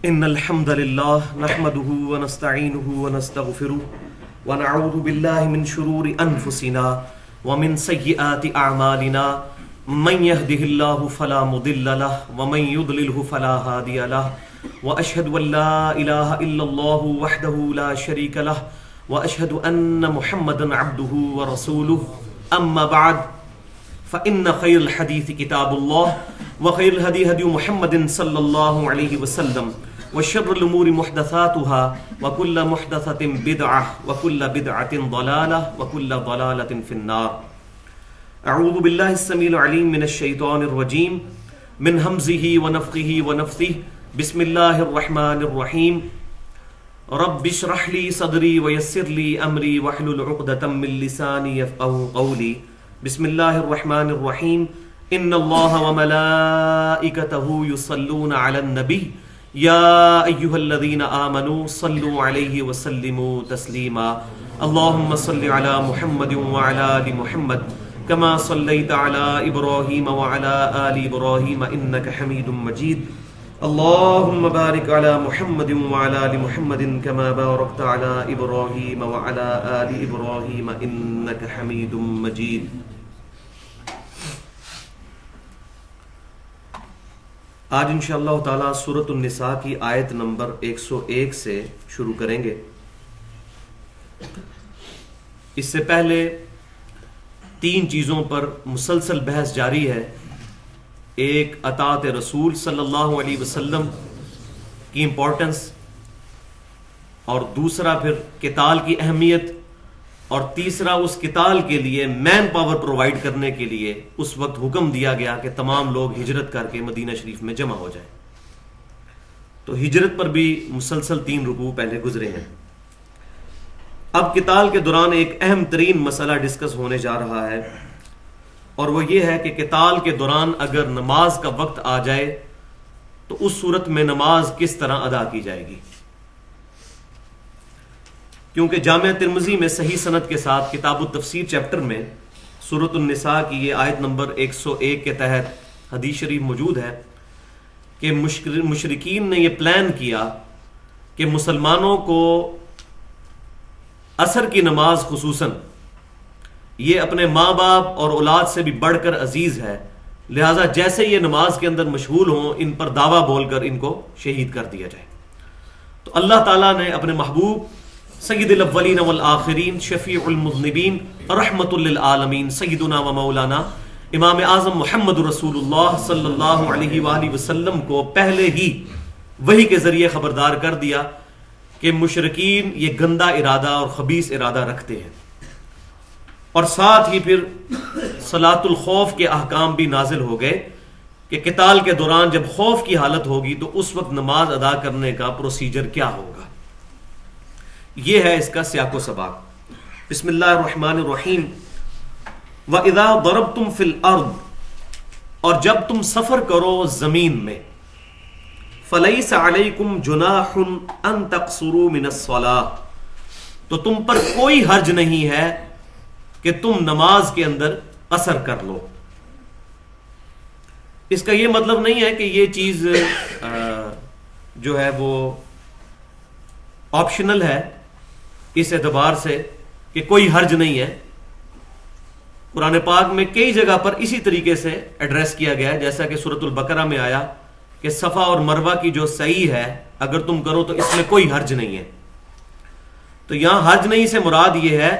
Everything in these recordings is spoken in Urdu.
إن الحمد لله نحمده ونستعينه ونستغفره ونعوذ بالله من شرور أنفسنا ومن سيئات أعمالنا من يهده الله فلا مضل له ومن يضلله فلا هادي له وأشهد أن لا إله إلا الله وحده لا شريك له وأشهد أن محمدا عبده ورسوله أما بعد فإن خير الحديث كتاب الله وخير الهدي هدي محمد صلى الله عليه وسلم وشر الأمور محدثاتها وكل محدثة بدعة وكل بدعة ضلالة وكل ضلالة في النار. أعوذ بالله السميع العليم من الشيطان الرجيم من همزه ونفخه ونفثه. بسم الله الرحمن الرحيم. رب اشرح لي صدري ويسر لي أمري واحلل عقدة من لساني يفقهوا قولي. بسم الله الرحمن الرحيم. ان الله وملائكته يصلون على النبي يا ايها الذين امنوا صلوا عليه وسلموا تسليما. اللهم صل على محمد وعلى ال محمد كما صليت على ابراهيم وعلى ال ابراهيم انك حميد مجيد. اللهم بارك على محمد وعلى ال محمد كما باركت على ابراهيم وعلى ال ابراهيم انك حميد مجيد. آج انشاءاللہ تعالی سورۃ النساء کی آیت نمبر 101 سے شروع کریں گے. اس سے پہلے 3 چیزوں پر مسلسل بحث جاری ہے. ایک اطاعت رسول صلی اللہ علیہ وسلم کی امپورٹنس، اور دوسرا پھر قتال کی اہمیت، اور تیسرا اس قتال کے لیے مین پاور پرووائڈ کرنے کے لیے اس وقت حکم دیا گیا کہ تمام لوگ ہجرت کر کے مدینہ شریف میں جمع ہو جائیں. تو ہجرت پر بھی مسلسل 3 رکوع پہلے گزرے ہیں. اب قتال کے دوران ایک اہم ترین مسئلہ ڈسکس ہونے جا رہا ہے، اور وہ یہ ہے کہ قتال کے دوران اگر نماز کا وقت آ جائے تو اس صورت میں نماز کس طرح ادا کی جائے گی. کیونکہ جامعہ ترمذی میں صحیح سند کے ساتھ کتاب التفسیر چیپٹر میں سورۃ النساء کی یہ آیت نمبر 101 کے تحت حدیث شریف موجود ہے کہ مشرکین نے یہ پلان کیا کہ مسلمانوں کو عصر کی نماز خصوصاً یہ اپنے ماں باپ اور اولاد سے بھی بڑھ کر عزیز ہے، لہٰذا جیسے یہ نماز کے اندر مشغول ہوں ان پر دعویٰ بول کر ان کو شہید کر دیا جائے. تو اللہ تعالیٰ نے اپنے محبوب سید الاولین والآخرین شفیع المذنبین رحمت للعالمین سیدنا و مولانا امام اعظم محمد رسول اللہ صلی اللہ علیہ وآلہ وسلم کو پہلے ہی وحی کے ذریعے خبردار کر دیا کہ مشرکین یہ گندا ارادہ اور خبیث ارادہ رکھتے ہیں، اور ساتھ ہی پھر صلاۃ الخوف کے احکام بھی نازل ہو گئے کہ قتال کے دوران جب خوف کی حالت ہوگی تو اس وقت نماز ادا کرنے کا پروسیجر کیا ہوگا. یہ ہے اس کا سیاق و سباق. بسم اللہ الرحمن الرحیم. وَإِذَا ضَرَبْتُمْ فِي الْأَرْضِ، اور جب تم سفر کرو زمین میں، فَلَيْسَ عَلَيْكُمْ جُنَاحٌ أَن تَقْصُرُوا مِنَ الصَّلَاةِ، تو تم پر کوئی حرج نہیں ہے کہ تم نماز کے اندر قصر کر لو. اس کا یہ مطلب نہیں ہے کہ یہ چیز جو ہے وہ آپشنل ہے اس اعتبار سے کہ کوئی حرج نہیں ہے. قرآن پاک میں کئی جگہ پر اسی طریقے سے ایڈریس کیا گیا ہے، جیسا کہ سورۃ البقرہ میں آیا کہ صفا اور مروہ کی جو سعی ہے اگر تم کرو تو اس میں کوئی حرج نہیں ہے. تو یہاں حرج نہیں سے مراد یہ ہے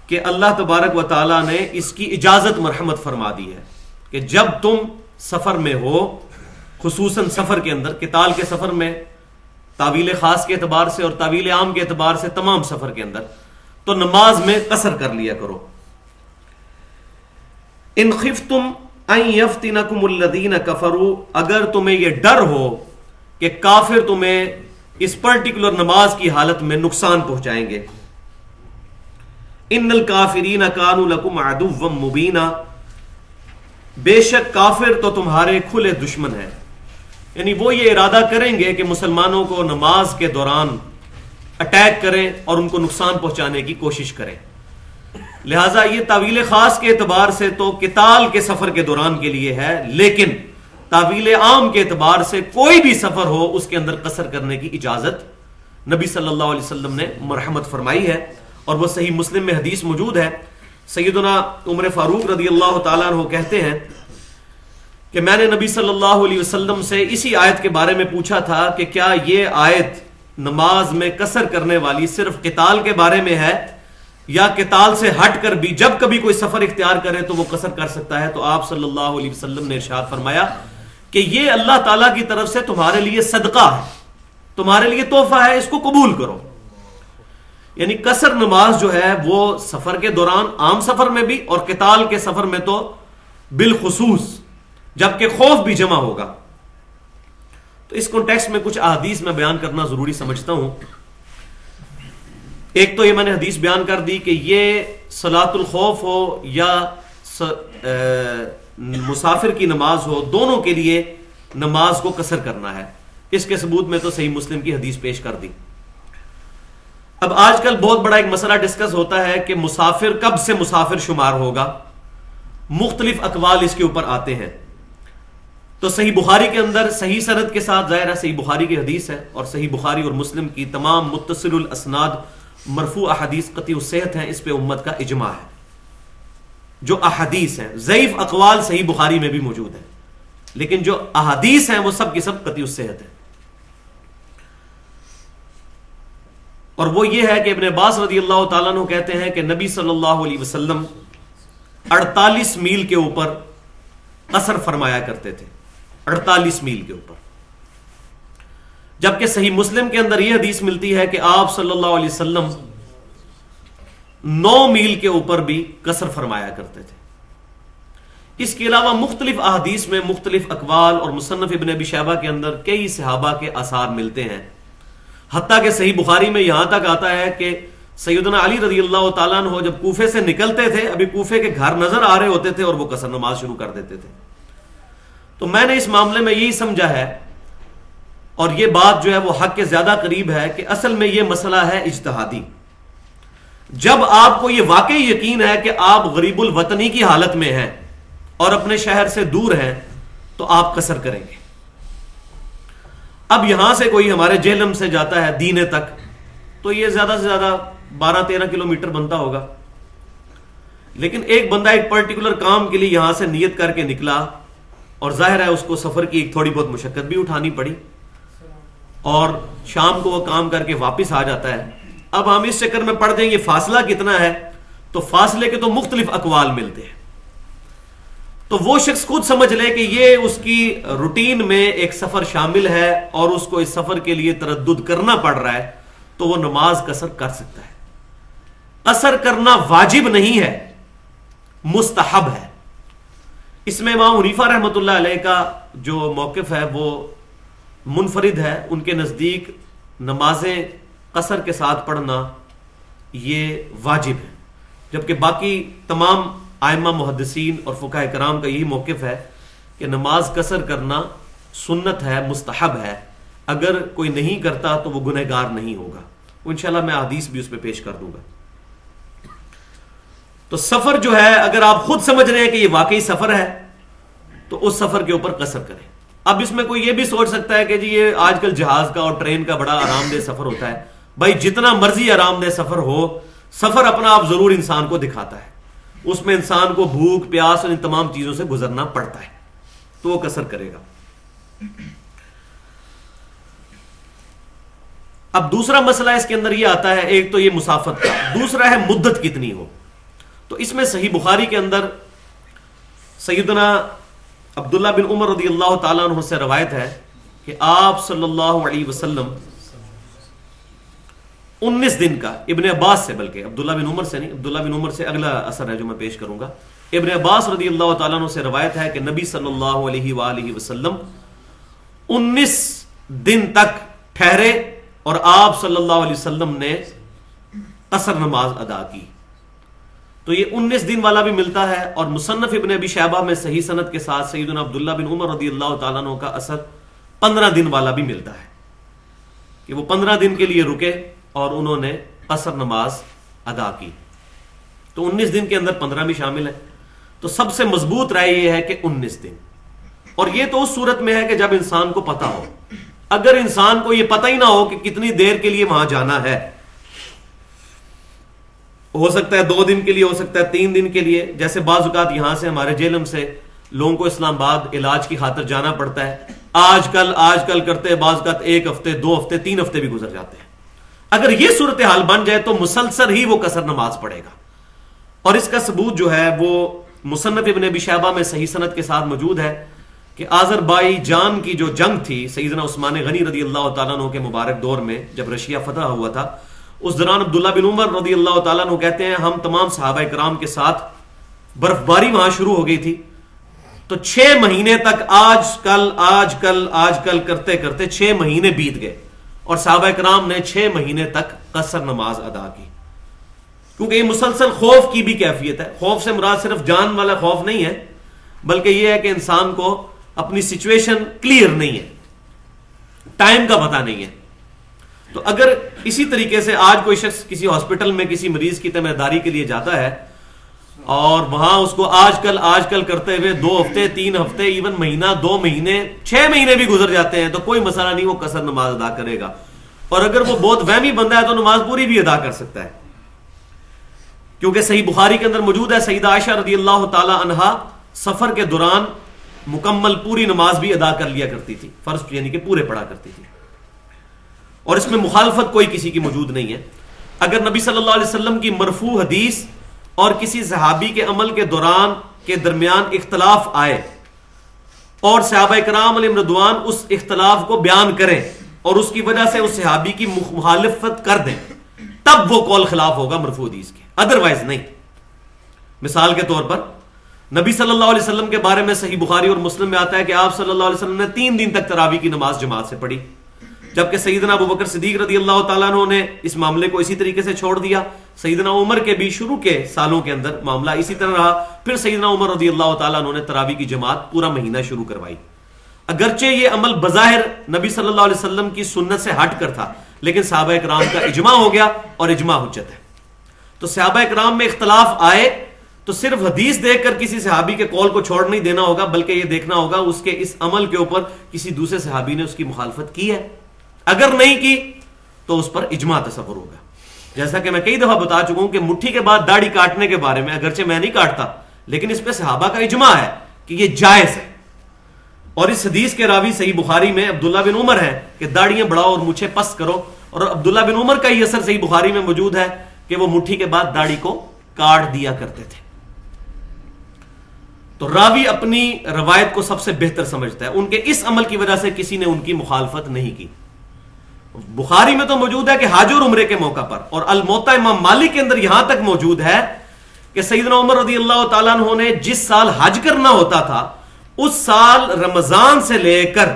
کہ اللہ تبارک و تعالیٰ نے اس کی اجازت مرحمت فرما دی ہے کہ جب تم سفر میں ہو، خصوصاً سفر کے اندر، قتال کے سفر میں، تعویل خاص کے اعتبار سے اور تعویل عام کے اعتبار سے تمام سفر کے اندر، تو نماز میں قصر کر لیا کرو. ان خفتم ان یفتنکم الذین کفروا، اگر تمہیں یہ ڈر ہو کہ کافر تمہیں اس پرٹیکولر نماز کی حالت میں نقصان پہنچائیں گے. ان الکافرین کانوا لکم عدوا مبینا، بے شک کافر تو تمہارے کھلے دشمن ہیں. یعنی وہ یہ ارادہ کریں گے کہ مسلمانوں کو نماز کے دوران اٹیک کریں اور ان کو نقصان پہنچانے کی کوشش کریں. لہٰذا یہ تعویل خاص کے اعتبار سے تو قتال کے سفر کے دوران کے لیے ہے، لیکن تعویل عام کے اعتبار سے کوئی بھی سفر ہو اس کے اندر قصر کرنے کی اجازت نبی صلی اللہ علیہ وسلم نے مرحمت فرمائی ہے، اور وہ صحیح مسلم میں حدیث موجود ہے۔ سیدنا عمر فاروق رضی اللہ تعالیٰ عنہ کہتے ہیں کہ میں نے نبی صلی اللہ علیہ وسلم سے اسی آیت کے بارے میں پوچھا تھا کہ کیا یہ آیت نماز میں قصر کرنے والی صرف قتال کے بارے میں ہے، یا قتال سے ہٹ کر بھی جب کبھی کوئی سفر اختیار کرے تو وہ قصر کر سکتا ہے؟ تو آپ صلی اللہ علیہ وسلم نے ارشاد فرمایا کہ یہ اللہ تعالیٰ کی طرف سے تمہارے لیے صدقہ ہے، تمہارے لیے تحفہ ہے، اس کو قبول کرو۔ یعنی قصر نماز جو ہے وہ سفر کے دوران، عام سفر میں بھی اور قتال کے سفر میں تو بالخصوص، جبکہ خوف بھی جمع ہوگا۔ تو اس کانٹیکسٹ میں کچھ احادیث میں بیان کرنا ضروری سمجھتا ہوں۔ ایک تو یہ میں نے حدیث بیان کر دی کہ یہ صلاۃ الخوف ہو یا مسافر کی نماز ہو، دونوں کے لیے نماز کو قصر کرنا ہے۔ اس کے ثبوت میں تو صحیح مسلم کی حدیث پیش کر دی۔ اب آج کل بہت بڑا ایک مسئلہ ڈسکس ہوتا ہے کہ مسافر کب سے مسافر شمار ہوگا، مختلف اقوال اس کے اوپر آتے ہیں۔ تو صحیح بخاری کے اندر صحیح سند کے ساتھ، ظاہر ہے صحیح بخاری کی حدیث ہے، اور صحیح بخاری اور مسلم کی تمام متصل الاسناد مرفوع احادیث قطعی الصحت ہیں، اس پہ امت کا اجماع ہے۔ جو احادیث ہیں، ضعیف اقوال صحیح بخاری میں بھی موجود ہیں، لیکن جو احادیث ہیں وہ سب کی سب قطعی الصحت ہیں۔ اور وہ یہ ہے کہ ابن عباس رضی اللہ تعالیٰ عنہ کہتے ہیں کہ نبی صلی اللہ علیہ وسلم 48 میل کے اوپر قصر فرمایا کرتے تھے، 48 میل کے اوپر، جبکہ صحیح مسلم کے اندر یہ حدیث ملتی ہے کہ آپ صلی اللہ علیہ وسلم 9 میل کے اوپر بھی قصر فرمایا کرتے تھے۔ اس کے علاوہ مختلف احادیث میں مختلف اقوال، اور مصنف ابن ابی شیبہ کے اندر کئی صحابہ کے آثار ملتے ہیں، حتیٰ کہ صحیح بخاری میں یہاں تک آتا ہے کہ سیدنا علی رضی اللہ تعالیٰ عنہ جب کوفے سے نکلتے تھے، ابھی کوفے کے گھر نظر آ رہے ہوتے تھے اور وہ قصر نماز شروع کر دیتے تھے۔ تو میں نے اس معاملے میں یہی سمجھا ہے، اور یہ بات جو ہے وہ حق کے زیادہ قریب ہے، کہ اصل میں یہ مسئلہ ہے اجتہادی۔ جب آپ کو یہ واقعی یقین ہے کہ آپ غریب الوطنی کی حالت میں ہیں اور اپنے شہر سے دور ہیں، تو آپ قصر کریں گے۔ اب یہاں سے کوئی ہمارے جہلم سے جاتا ہے دینے تک، تو یہ زیادہ سے زیادہ 12-13 کلومیٹر بنتا ہوگا، لیکن ایک بندہ ایک پرٹیکولر کام کے لیے یہاں سے نیت کر کے نکلا، اور ظاہر ہے اس کو سفر کی ایک تھوڑی بہت مشقت بھی اٹھانی پڑی، اور شام کو وہ کام کر کے واپس آ جاتا ہے۔ اب ہم اس چکر میں پڑ دیں یہ فاصلہ کتنا ہے، تو فاصلے کے تو مختلف اقوال ملتے ہیں۔ تو وہ شخص خود سمجھ لے کہ یہ اس کی روٹین میں ایک سفر شامل ہے اور اس کو اس سفر کے لیے تردد کرنا پڑ رہا ہے، تو وہ نماز قصر کر سکتا ہے۔ قصر کرنا واجب نہیں ہے، مستحب ہے۔ اس میں امام حنیفہ رحمۃ اللہ علیہ کا جو موقف ہے وہ منفرد ہے، ان کے نزدیک نمازیں قصر کے ساتھ پڑھنا یہ واجب ہے، جبکہ باقی تمام ائمہ محدثین اور فقہاء کرام کا یہی موقف ہے کہ نماز قصر کرنا سنت ہے، مستحب ہے۔ اگر کوئی نہیں کرتا تو وہ گنہگار نہیں ہوگا۔ انشاءاللہ میں حدیث بھی اس پہ پیش کر دوں گا۔ تو سفر جو ہے، اگر آپ خود سمجھ رہے ہیں کہ یہ واقعی سفر ہے، تو اس سفر کے اوپر قصر کریں۔ اب اس میں کوئی یہ بھی سوچ سکتا ہے کہ جی یہ آج کل جہاز کا اور ٹرین کا بڑا آرام دہ سفر ہوتا ہے۔ بھائی جتنا مرضی آرام دہ سفر ہو، سفر اپنا آپ ضرور انسان کو دکھاتا ہے، اس میں انسان کو بھوک پیاس اور ان تمام چیزوں سے گزرنا پڑتا ہے، تو وہ قصر کرے گا۔ اب دوسرا مسئلہ اس کے اندر یہ آتا ہے، ایک تو یہ مسافت کا، دوسرا ہے مدت کتنی ہو۔ تو اس میں صحیح بخاری کے اندر سیدنا عبداللہ بن عمر رضی اللہ تعالیٰ عنہ سے روایت ہے کہ آپ صلی اللہ علیہ وسلم 19 دن کا، ابن عباس سے، بلکہ عبداللہ بن عمر سے نہیں، عبداللہ بن عمر سے اگلا اثر ہے جو میں پیش کروں گا، ابن عباس رضی اللہ تعالیٰ عنہ سے روایت ہے کہ نبی صلی اللہ علیہ وآلہ وسلم 19 دن تک ٹھہرے اور آپ صلی اللہ علیہ وسلم نے قصر نماز ادا کی۔ تو یہ 19 دن والا بھی ملتا ہے، اور مصنف ابن ابی شیبہ میں صحیح سند کے ساتھ سیدنا عبداللہ بن عمر رضی اللہ تعالیٰ عنہ کا اثر 15 دن والا بھی ملتا ہے کہ وہ 15 دن کے لیے رکے اور انہوں نے قصر نماز ادا کی۔ تو 19 دن کے اندر 15 بھی شامل ہے۔ تو سب سے مضبوط رائے یہ ہے کہ 19 دن، اور یہ تو اس صورت میں ہے کہ جب انسان کو پتا ہو. اگر انسان کو یہ پتہ ہی نہ ہو کہ کتنی دیر کے لیے وہاں جانا ہے، ہو سکتا ہے 2 دن کے لیے، ہو سکتا ہے 3 دن کے لیے. جیسے بعض اوقات یہاں سے ہمارے جیلم سے لوگوں کو اسلام آباد علاج کی خاطر جانا پڑتا ہے. آج کل کرتے بعض اوقات 1 ہفتے 2 ہفتے 3 ہفتے بھی گزر جاتے ہیں. اگر یہ صورتحال بن جائے تو مسلسل ہی وہ قصر نماز پڑھے گا. اور اس کا ثبوت جو ہے وہ مصنف ابن ابی شیبہ میں صحیح سند کے ساتھ موجود ہے کہ آذربائی جان کی جو جنگ تھی سیدنا عثمان غنی رضی اللہ تعالیٰ عنہ کے مبارک دور میں، جب رشیا فتح ہوا تھا، اس دوران عبداللہ بن عمر رضی اللہ تعالیٰ عنہ کہتے ہیں ہم تمام صحابہ کرام کے ساتھ برف باری وہاں شروع ہو گئی تھی، تو 6 مہینے تک آج کل کرتے کرتے 6 مہینے بیت گئے اور صحابہ کرام نے 6 مہینے تک قصر نماز ادا کی. کیونکہ یہ مسلسل خوف کی بھی کیفیت ہے. خوف سے مراد صرف جان والا خوف نہیں ہے، بلکہ یہ ہے کہ انسان کو اپنی سچویشن کلیئر نہیں ہے، ٹائم کا پتہ نہیں ہے. تو اگر اسی طریقے سے آج کوئی شخص کسی ہاسپٹل میں کسی مریض کی تیمارداری کے لیے جاتا ہے اور وہاں اس کو آج کل کرتے ہوئے 2 ہفتے 3 ہفتے ایون مہینہ 2 مہینے 6 مہینے بھی گزر جاتے ہیں، تو کوئی مسئلہ نہیں، وہ قصر نماز ادا کرے گا. اور اگر وہ بہت وہمی بندہ ہے تو نماز پوری بھی ادا کر سکتا ہے. کیونکہ صحیح بخاری کے اندر موجود ہے سیدہ عائشہ رضی اللہ تعالی عنہا سفر کے دوران مکمل پوری نماز بھی ادا کر لیا کرتی تھی، فرض یعنی کہ پورے پڑھا کرتی تھی، اور اس میں مخالفت کوئی کسی کی موجود نہیں ہے. اگر نبی صلی اللہ علیہ وسلم کی مرفوع حدیث اور کسی صحابی کے عمل کے دوران کے درمیان اختلاف آئے اور صحابہ کرام علیہم رضوان اس اختلاف کو بیان کریں اور اس کی وجہ سے اس صحابی کی مخالفت کر دیں، تب وہ قول خلاف ہوگا مرفوع حدیث کے، ادروائز نہیں. مثال کے طور پر نبی صلی اللہ علیہ وسلم کے بارے میں صحیح بخاری اور مسلم میں آتا ہے کہ آپ صلی اللہ علیہ وسلم نے 3 دن تک تراویح کی نماز جماعت سے پڑھی، جبکہ سیدنا ابو بکر صدیق رضی اللہ تعالیٰ عنہ نے اس معاملے کو اسی طریقے سے چھوڑ دیا. سیدنا عمر کے بھی شروع کے سالوں کے اندر معاملہ اسی طرح رہا. پھر سیدنا عمر رضی اللہ تعالیٰ عنہ نے تراویح کی جماعت پورا مہینہ شروع کروائی. اگرچہ یہ عمل بظاہر نبی صلی اللہ علیہ وسلم کی سنت سے ہٹ کر تھا، لیکن صحابہ کرام کا اجماع ہو گیا اور اجماع حجت ہے. تو صحابہ کرام میں اختلاف آئے تو صرف حدیث دیکھ کر کسی صحابی کے قول کو چھوڑ نہیں دینا ہوگا، بلکہ یہ دیکھنا ہوگا اس کے اس عمل کے اوپر کسی دوسرے صحابی نے اس کی مخالفت کی ہے. اگر نہیں کی تو اس پر اجماع تصور ہوگا. جیسا کہ میں کئی دفعہ بتا چکا ہوں کہ مٹھی کے بعد داڑھی کاٹنے کے بارے میں اگرچہ میں نہیں کاٹتا، لیکن اس پہ صحابہ کا اجماع ہے کہ یہ جائز ہے. اور اس حدیث کے راوی صحیح بخاری میں عبداللہ بن عمر ہیں کہ داڑیاں بڑھاؤ اور مونچھیں پست کرو، اور عبداللہ بن عمر کا یہ اثر صحیح بخاری میں موجود ہے کہ وہ مٹھی کے بعد داڑھی کو کاٹ دیا کرتے تھے. تو راوی اپنی روایت کو سب سے بہتر سمجھتا ہے، ان کے اس عمل کی وجہ سے کسی نے ان کی مخالفت نہیں کی. بخاری میں تو موجود ہے کہ حج اور عمرے کے موقع پر، اور الموطا امام مالک کے اندر یہاں تک موجود ہے کہ سیدنا عمر رضی اللہ تعالیٰ عنہ نے جس سال حج کرنا ہوتا تھا اس سال رمضان سے لے کر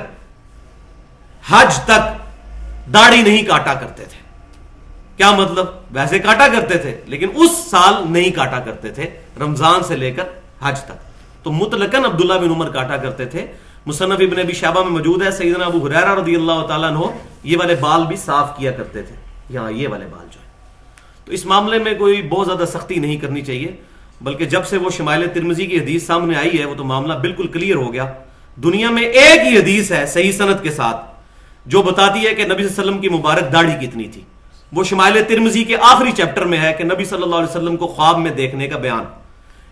حج تک داڑھی نہیں کاٹا کرتے تھے. کیا مطلب؟ ویسے کاٹا کرتے تھے لیکن اس سال نہیں کاٹا کرتے تھے، رمضان سے لے کر حج تک. تو مطلقاً عبداللہ بن عمر کاٹا کرتے تھے. مصنف ابن ابی شیبہ میں موجود ہے سیدنا ابو ہریرہ رضی اللہ تعالیٰ عنہ یہ والے بال بھی صاف کیا کرتے تھے، یہاں یہ والے بال جو ہے. تو اس معاملے میں کوئی بہت زیادہ سختی نہیں کرنی چاہیے، بلکہ جب سے وہ شمائل ترمذی کی حدیث سامنے آئی ہے وہ تو معاملہ بالکل کلیئر ہو گیا. دنیا میں ایک ہی حدیث ہے صحیح سند کے ساتھ جو بتاتی ہے کہ نبی صلی اللہ علیہ وسلم کی مبارک داڑھی کتنی تھی. وہ شمائل ترمذی کے آخری چیپٹر میں ہے کہ نبی صلی اللہ علیہ وسلم کو خواب میں دیکھنے کا بیان.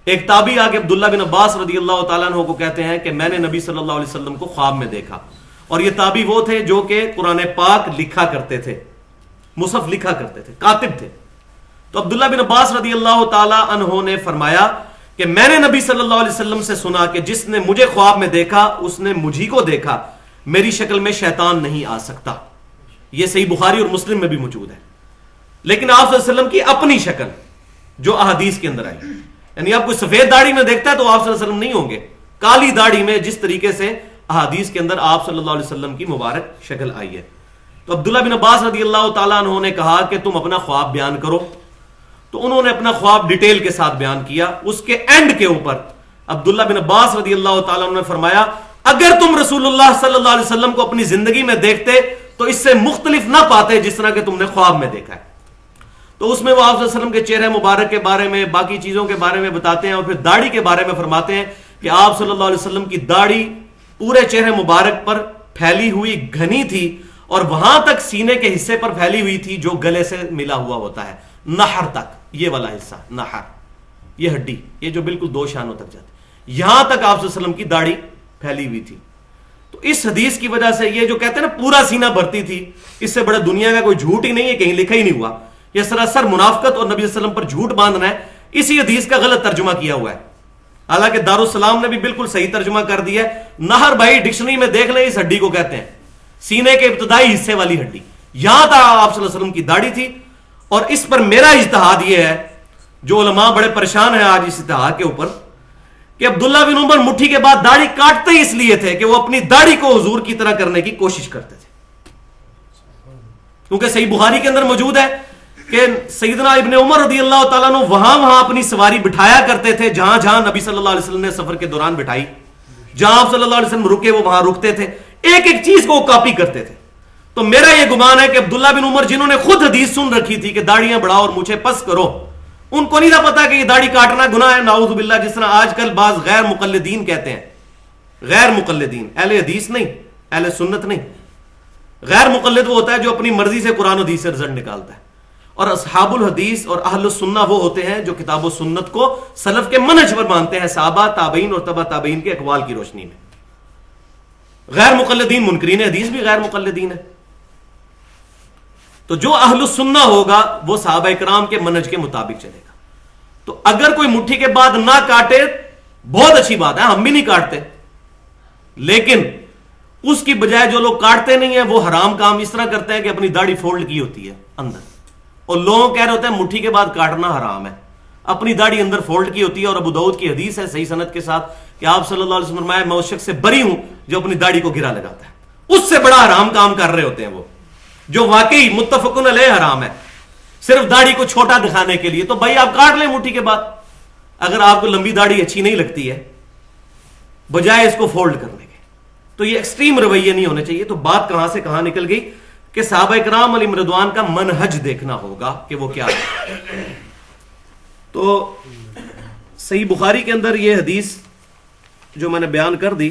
ایک تابعی آگے عبداللہ بن عباس رضی اللہ تعالیٰ عنہ کو کہتے ہیں کہ میں نے نبی صلی اللہ علیہ وسلم کو خواب میں دیکھا. اور یہ تابعی وہ تھے جو کہ قرآن پاک لکھا کرتے تھے، مصحف لکھا کرتے تھے، کاتب تھے. تو عبداللہ بن عباس رضی اللہ تعالیٰ عنہ نے فرمایا کہ میں نے نبی صلی اللہ علیہ وسلم سے سنا کہ جس نے مجھے خواب میں دیکھا اس نے مجھی کو دیکھا، میری شکل میں شیطان نہیں آ سکتا. یہ صحیح بخاری اور مسلم میں بھی موجود ہے. لیکن آپ صلی اللہ علیہ وسلم کی اپنی شکل جو احادیث کے اندر آئی، یعنی آپ کوئی سفید داڑھی میں دیکھتا ہے تو آپ صلی اللہ علیہ وسلم نہیں ہوں گے، کالی داڑھی میں جس طریقے سے احادیث کے اندر آپ صلی اللہ علیہ وسلم کی مبارک شکل آئی ہے. تو عبداللہ بن عباس رضی اللہ تعالیٰ عنہ نے کہا کہ تم اپنا خواب بیان کرو. تو انہوں نے اپنا خواب ڈیٹیل کے ساتھ بیان کیا. اس کے اینڈ کے اوپر عبداللہ بن عباس رضی اللہ تعالیٰ عنہ نے فرمایا اگر تم رسول اللہ صلی اللہ علیہ وسلم کو اپنی زندگی میں دیکھتے تو اس سے مختلف نہ پاتے جس طرح کہ تم نے خواب میں دیکھا ہے. تو اس میں وہ آپ صلی اللہ علیہ وسلم کے چہرے مبارک کے بارے میں، باقی چیزوں کے بارے میں بتاتے ہیں، اور پھر داڑھی کے بارے میں فرماتے ہیں کہ آپ صلی اللہ علیہ وسلم کی داڑھی پورے چہرے مبارک پر پھیلی ہوئی گھنی تھی اور وہاں تک سینے کے حصے پر پھیلی ہوئی تھی جو گلے سے ملا ہوا ہوتا ہے، نحر تک، یہ والا حصہ نحر، یہ ہڈی، یہ جو بالکل 2 شانوں تک جاتی، یہاں تک آپ صلی اللہ علیہ وسلم کی داڑھی پھیلی ہوئی تھی. تو اس حدیث کی وجہ سے یہ جو کہتے ہیں نا پورا سینہ بھرتی تھی، اس سے بڑا دنیا کا کوئی جھوٹ ہی نہیں ہے، کہیں لکھا ہی نہیں ہوا. یہ سراسر منافقت اور نبی صلی اللہ علیہ وسلم پر جھوٹ باندھنا ہے. اسی حدیث کا غلط ترجمہ کیا ہوا ہے، حالانکہ دارالسلام نے بھی بالکل صحیح ترجمہ کر دیا ہے. نہر بھائی ڈکشنری میں دیکھ لیں، اس ہڈی کو کہتے ہیں سینے کے ابتدائی حصے والی ہڈی. یہاں تک آپ صلی اللہ علیہ وسلم کی داڑھی تھی. اور اس پر میرا اجتہاد یہ ہے، جو علماء بڑے پریشان ہیں آج اس اجتہاد کے اوپر، کہ عبداللہ بن عمر مٹھی کے بعد داڑھی کاٹتے ہی اس لیے تھے کہ وہ اپنی داڑھی کو حضور کی طرح کرنے کی کوشش کرتے تھے. کیونکہ صحیح بخاری کے اندر موجود ہے کہ سیدنا ابن عمر رضی اللہ تعالیٰ عنہ وہاں اپنی سواری بٹھایا کرتے تھے جہاں جہاں نبی صلی اللہ علیہ وسلم نے سفر کے دوران بٹھائی، جہاں آپ صلی اللہ علیہ وسلم رکے وہ وہاں رکتے تھے، ایک ایک چیز کو کاپی کرتے تھے. تو میرا یہ گمان ہے کہ عبداللہ بن عمر جنہوں نے خود حدیث سن رکھی تھی کہ داڑیاں بڑھاؤ اور مجھے پس کرو، ان کو نہیں تھا پتا کہ یہ داڑھی کاٹنا گناہ ہے، نعوذ باللہ. جس طرح آج کل بعض غیر مقلدین کہتے ہیں، غیر مقلدین، اہل حدیث نہیں، اہل سنت نہیں. غیر مقلد وہ ہوتا ہے جو اپنی مرضی سے قرآن و حدیث سے رزلٹ نکالتا ہے، اور اصحاب الحدیث اور اہل السنہ وہ ہوتے ہیں جو کتاب و سنت کو سلف کے منہج پر مانتے ہیں، صحابہ، تابعین اور تبع تابعین کے اقوال کی روشنی میں. غیر مقلدین منکرین حدیث بھی غیر مقلدین ہے. تو جو اہل السنہ ہوگا وہ صحابہ اکرام کے منہج کے مطابق چلے گا. تو اگر کوئی مٹھی کے بعد نہ کاٹے بہت اچھی بات ہے، ہم بھی نہیں کاٹتے، لیکن اس کی بجائے جو لوگ کاٹتے نہیں ہیں وہ حرام کام اس طرح کرتے ہیں کہ اپنی داڑھی فولڈ کی ہوتی ہے اندر، اور لوگوں کہہ رہے ہوتے ہیں مٹھی کے بعد کاٹنا حرام ہے، اپنی داڑھی اندر فولڈ کی ہوتی ہے. اور ابو داؤد کی حدیث ہے صحیح سند کے ساتھ کہ آپ صلی اللہ علیہ وسلم فرمایا میں اس شخص سے بری ہوں جو اپنی داڑھی کو گرا لگاتا ہے. اس سے بڑا حرام کام کر رہے ہوتے ہیں وہ، جو واقعی متفقن علیہ حرام ہے، صرف داڑھی کو چھوٹا دکھانے کے لیے. تو بھائی آپ کاٹ لیں مٹھی کے بعد، اگر آپ کو لمبی داڑھی اچھی نہیں لگتی ہے بجائے اس کو فولڈ کرنے کے. تو یہ ایکسٹریم رویے نہیں ہونے چاہیے. تو بات کہاں سے کہاں نکل گئی کہ صحابہ کرام علیہم رضوان کا منہج دیکھنا ہوگا کہ وہ کیا ہے. تو صحیح بخاری کے اندر یہ حدیث جو میں نے بیان کر دی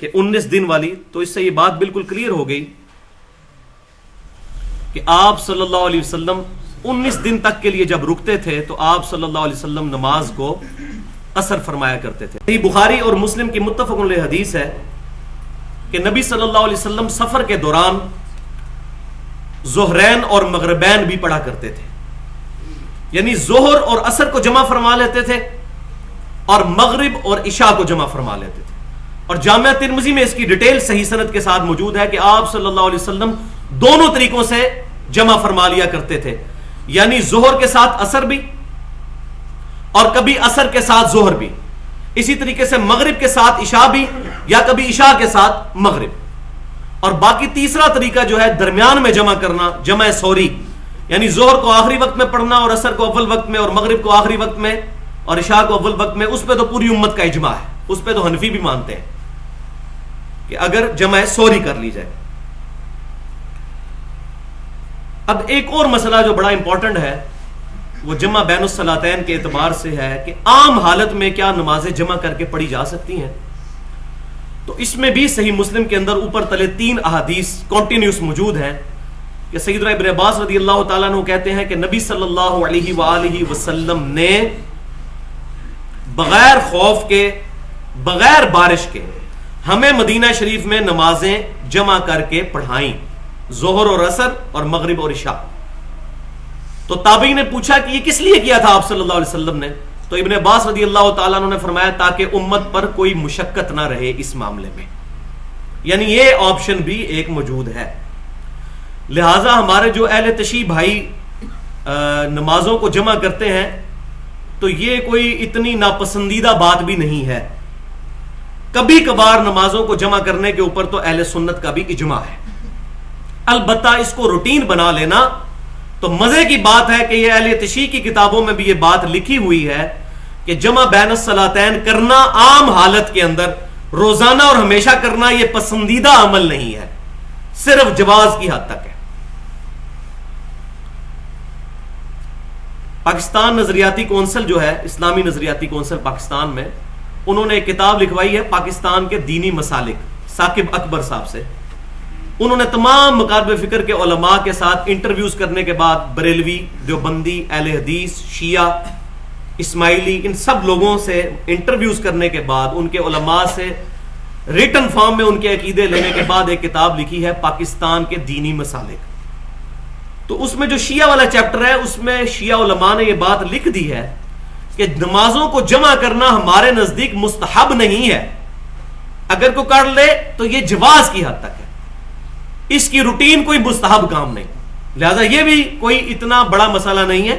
کہ 19 دن والی، تو اس سے یہ بات بالکل کلیئر ہو گئی کہ آپ صلی اللہ علیہ وسلم 19 دن تک کے لیے جب رکتے تھے تو آپ صلی اللہ علیہ وسلم نماز کو قصر فرمایا کرتے تھے. صحیح بخاری اور مسلم کی متفق علیہ حدیث ہے کہ نبی صلی اللہ علیہ وسلم سفر کے دوران ظہرین اور مغربین بھی پڑھا کرتے تھے، یعنی ظہر اور عصر کو جمع فرما لیتے تھے اور مغرب اور عشاء کو جمع فرما لیتے تھے. اور جامعہ ترمذی میں اس کی ڈیٹیل صحیح سند کے ساتھ موجود ہے کہ آپ صلی اللہ علیہ وسلم دونوں طریقوں سے جمع فرما لیا کرتے تھے، یعنی ظہر کے ساتھ عصر بھی اور کبھی عصر کے ساتھ ظہر بھی، اسی طریقے سے مغرب کے ساتھ عشاء بھی یا کبھی عشاء کے ساتھ مغرب. اور باقی تیسرا طریقہ جو ہے درمیان میں جمع کرنا، جمع سوری، یعنی ظہر کو آخری وقت میں پڑھنا اور عصر کو اول وقت میں اور مغرب کو آخری وقت میں اور عشاء کو اول وقت میں. اس پہ تو پوری امت کا اجماع ہے، اس پہ تو حنفی بھی مانتے ہیں کہ اگر جمع سوری کر لی جائے. اب ایک اور مسئلہ جو بڑا امپورٹنٹ ہے وہ جمع بین الصلاتین کے اعتبار سے ہے کہ عام حالت میں کیا نمازیں جمع کر کے پڑھی جا سکتی ہیں. تو اس میں بھی صحیح مسلم کے اندر اوپر تلے 3 احادیث کنٹینیوس موجود ہیں کہ سیدنا ابن عباس رضی اللہ تعالیٰ عنہ کہتے ہیں کہ نبی صلی اللہ علیہ وآلہ وسلم نے بغیر خوف کے، بغیر بارش کے ہمیں مدینہ شریف میں نمازیں جمع کر کے پڑھائیں، ظہر اور عصر اور مغرب اور عشاء. تو تابعی نے پوچھا کہ یہ کس لیے کیا تھا آپ صلی اللہ علیہ وسلم نے؟ تو ابن عباس رضی اللہ تعالیٰ عنہ نے فرمایا تاکہ امت پر کوئی مشقت نہ رہے اس معاملے میں، یعنی یہ آپشن بھی ایک موجود ہے. لہٰذا ہمارے جو اہل تشیع بھائی نمازوں کو جمع کرتے ہیں تو یہ کوئی اتنی ناپسندیدہ بات بھی نہیں ہے. کبھی کبھار نمازوں کو جمع کرنے کے اوپر تو اہل سنت کا بھی اجماع ہے. البتہ اس کو روٹین بنا لینا تو مزے کی بات ہے کہ یہ اہل تشیع کی کتابوں میں بھی یہ بات لکھی ہوئی ہے کہ جمع بین الصلاتین کرنا عام حالت کے اندر روزانہ اور ہمیشہ کرنا یہ پسندیدہ عمل نہیں ہے، صرف جواز کی حد تک ہے. پاکستان نظریاتی کونسل جو ہے، اسلامی نظریاتی کونسل پاکستان میں، انہوں نے ایک کتاب لکھوائی ہے پاکستان کے دینی مسالک، ثاقب اکبر صاحب سے. انہوں نے تمام مکاتب فکر کے علماء کے ساتھ انٹرویوز کرنے کے بعد بریلوی، دیوبندی، اہل حدیث، شیعہ، اسماعیلی، ان سب لوگوں سے انٹرویوز کرنے کے بعد ان کے علماء سے ریٹن فارم میں ان کے عقیدے لینے کے بعد ایک کتاب لکھی ہے پاکستان کے دینی مسالک. تو اس میں جو شیعہ والا چیپٹر ہے اس میں شیعہ علماء نے یہ بات لکھ دی ہے کہ نمازوں کو جمع کرنا ہمارے نزدیک مستحب نہیں ہے، اگر کوئی کر لے تو یہ جواز کی حد تک ہے، اس کی روٹین کوئی مستحب کام نہیں، لہذا یہ بھی کوئی اتنا بڑا مسئلہ نہیں ہے.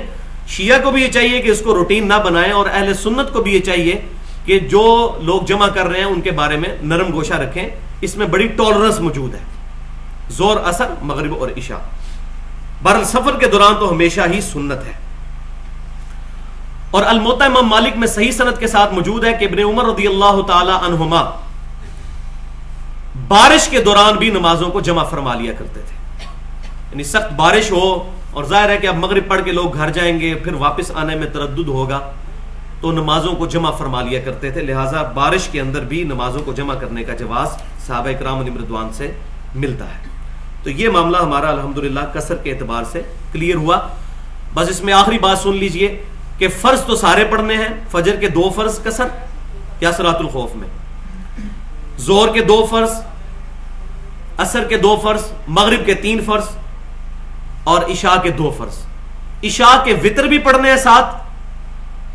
شیعہ کو بھی یہ چاہیے کہ اس کو روٹین نہ بنائیں، اور اہل سنت کو بھی یہ چاہیے کہ جو لوگ جمع کر رہے ہیں ان کے بارے میں نرم گوشہ رکھیں. اس میں بڑی ٹالرنس موجود ہے، زور اثر مغرب اور عشاء. بہرحال سفر کے دوران تو ہمیشہ ہی سنت ہے. اور الموطا امام مالک میں صحیح سند کے ساتھ موجود ہے کہ ابن عمر رضی اللہ تعالی عنہما بارش کے دوران بھی نمازوں کو جمع فرما لیا کرتے تھے. یعنی سخت بارش ہو اور ظاہر ہے کہ اب مغرب پڑھ کے لوگ گھر جائیں گے، پھر واپس آنے میں تردد ہوگا، تو نمازوں کو جمع فرما لیا کرتے تھے. لہٰذا بارش کے اندر بھی نمازوں کو جمع کرنے کا جواز صحابہ کرام علیہم رضوان سے ملتا ہے. تو یہ معاملہ ہمارا الحمدللہ قصر کے اعتبار سے کلیئر ہوا. بس اس میں آخری بات سن لیجئے کہ فرض تو سارے پڑھنے ہیں، فجر کے 2 فرض قصر یا صلاۃ الخوف میں، ظہر کے 2 فرض، عصر کے 2 فرض، مغرب کے 3 فرض اور عشاء کے 2 فرض. عشاء کے وتر بھی پڑھنے ہیں ساتھ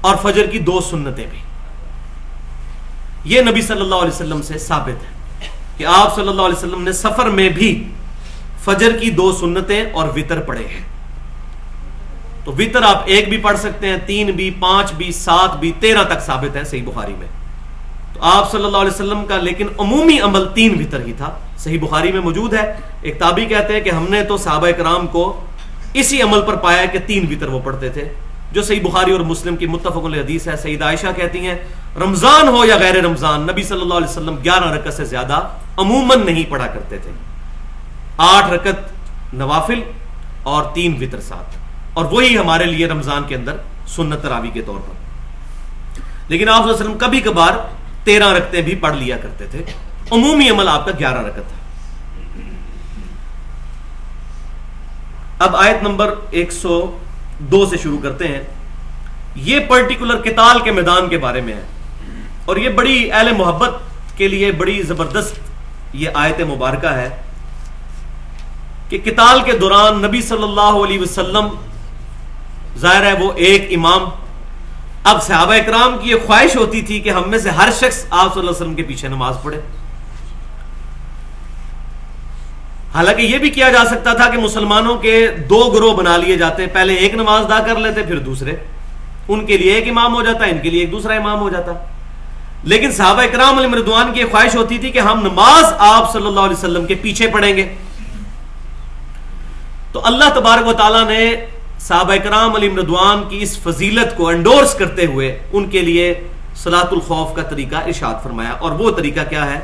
اور فجر کی 2 سنتیں بھی. یہ نبی صلی اللہ علیہ وسلم سے ثابت ہے کہ آپ صلی اللہ علیہ وسلم نے سفر میں بھی فجر کی 2 سنتیں اور وتر پڑھے ہیں. تو وتر آپ 1 بھی پڑھ سکتے ہیں، 3 بھی، 5 بھی، 7 بھی، 13 تک ثابت ہے صحیح بخاری میں. تو آپ صلی اللہ علیہ وسلم کا لیکن عمومی عمل 3 وتر ہی تھا، صحیح بخاری میں موجود ہے. ایک تابعی کہتے ہیں کہ ہم نے تو صحابہ کرام کو اسی عمل پر پایا کہ 3 وتر وہ پڑھتے تھے، جو صحیح بخاری اور مسلم کی متفق علیہ حدیث ہے. سیدہ عائشہ کہتی ہیں رمضان ہو یا غیر رمضان نبی صلی اللہ علیہ وسلم 11 رکعت سے زیادہ عموماً نہیں پڑھا کرتے تھے، 8 رکعت نوافل اور 3 وتر ساتھ، اور وہی ہمارے لیے رمضان کے اندر سنت تراویح کے طور پر. لیکن آپ صلی اللہ علیہ وسلم کبھی کبھار 13 رکعتیں بھی پڑھ لیا کرتے تھے. عمومی عمل آپ کا 11 رکعت ہے. اب آیت نمبر 102 سے شروع کرتے ہیں. یہ پرٹیکولر قتال کے میدان کے بارے میں ہے، اور یہ بڑی اہل محبت کے لیے بڑی زبردست یہ آیت مبارکہ ہے کہ قتال کے دوران نبی صلی اللہ علیہ وسلم، ظاہر ہے وہ ایک امام، اب صحابہ اکرام کی یہ خواہش ہوتی تھی کہ ہم میں سے ہر شخص آپ صلی اللہ علیہ وسلم کے پیچھے نماز پڑھے. حالانکہ یہ بھی کیا جا سکتا تھا کہ مسلمانوں کے 2 گروہ بنا لیے جاتے، پہلے ایک نماز ادا کر لیتے، پھر دوسرے، ان کے لیے ایک امام ہو جاتا، ان کے لیے ایک دوسرا امام ہو جاتا. لیکن صحابہ اکرام علیہم رضوان کی یہ خواہش ہوتی تھی کہ ہم نماز آپ صلی اللہ علیہ وسلم کے پیچھے پڑھیں گے. تو اللہ تبارک و تعالیٰ نے صحابہ کرام علیہم رضوان کی اس فضیلت کو انڈورس کرتے ہوئے ان کے لیے صلاۃ الخوف کا طریقہ ارشاد فرمایا. اور وہ طریقہ کیا ہے؟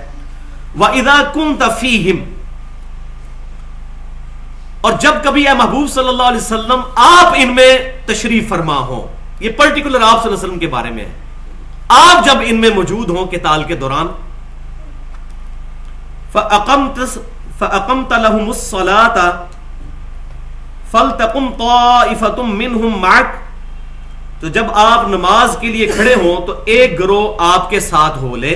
وَإِذَا كُنْتَ فِيهِمْ، اور جب کبھی اے محبوب صلی اللہ علیہ وسلم آپ ان میں تشریف فرما ہوں. یہ پرٹیکولر آپ صلی اللہ علیہ وسلم کے بارے میں ہے. آپ جب ان میں موجود ہوں قتال کے دوران، فَأَقَمْتَ لَهُمُ الصَّلَاةَ فَلْتَقُمْ طَائِفَةٌ مِّنْهُمْ مَعَكَ، تو جب آپ نماز کے لیے کھڑے ہوں تو ایک گروہ آپ کے ساتھ ہو لے.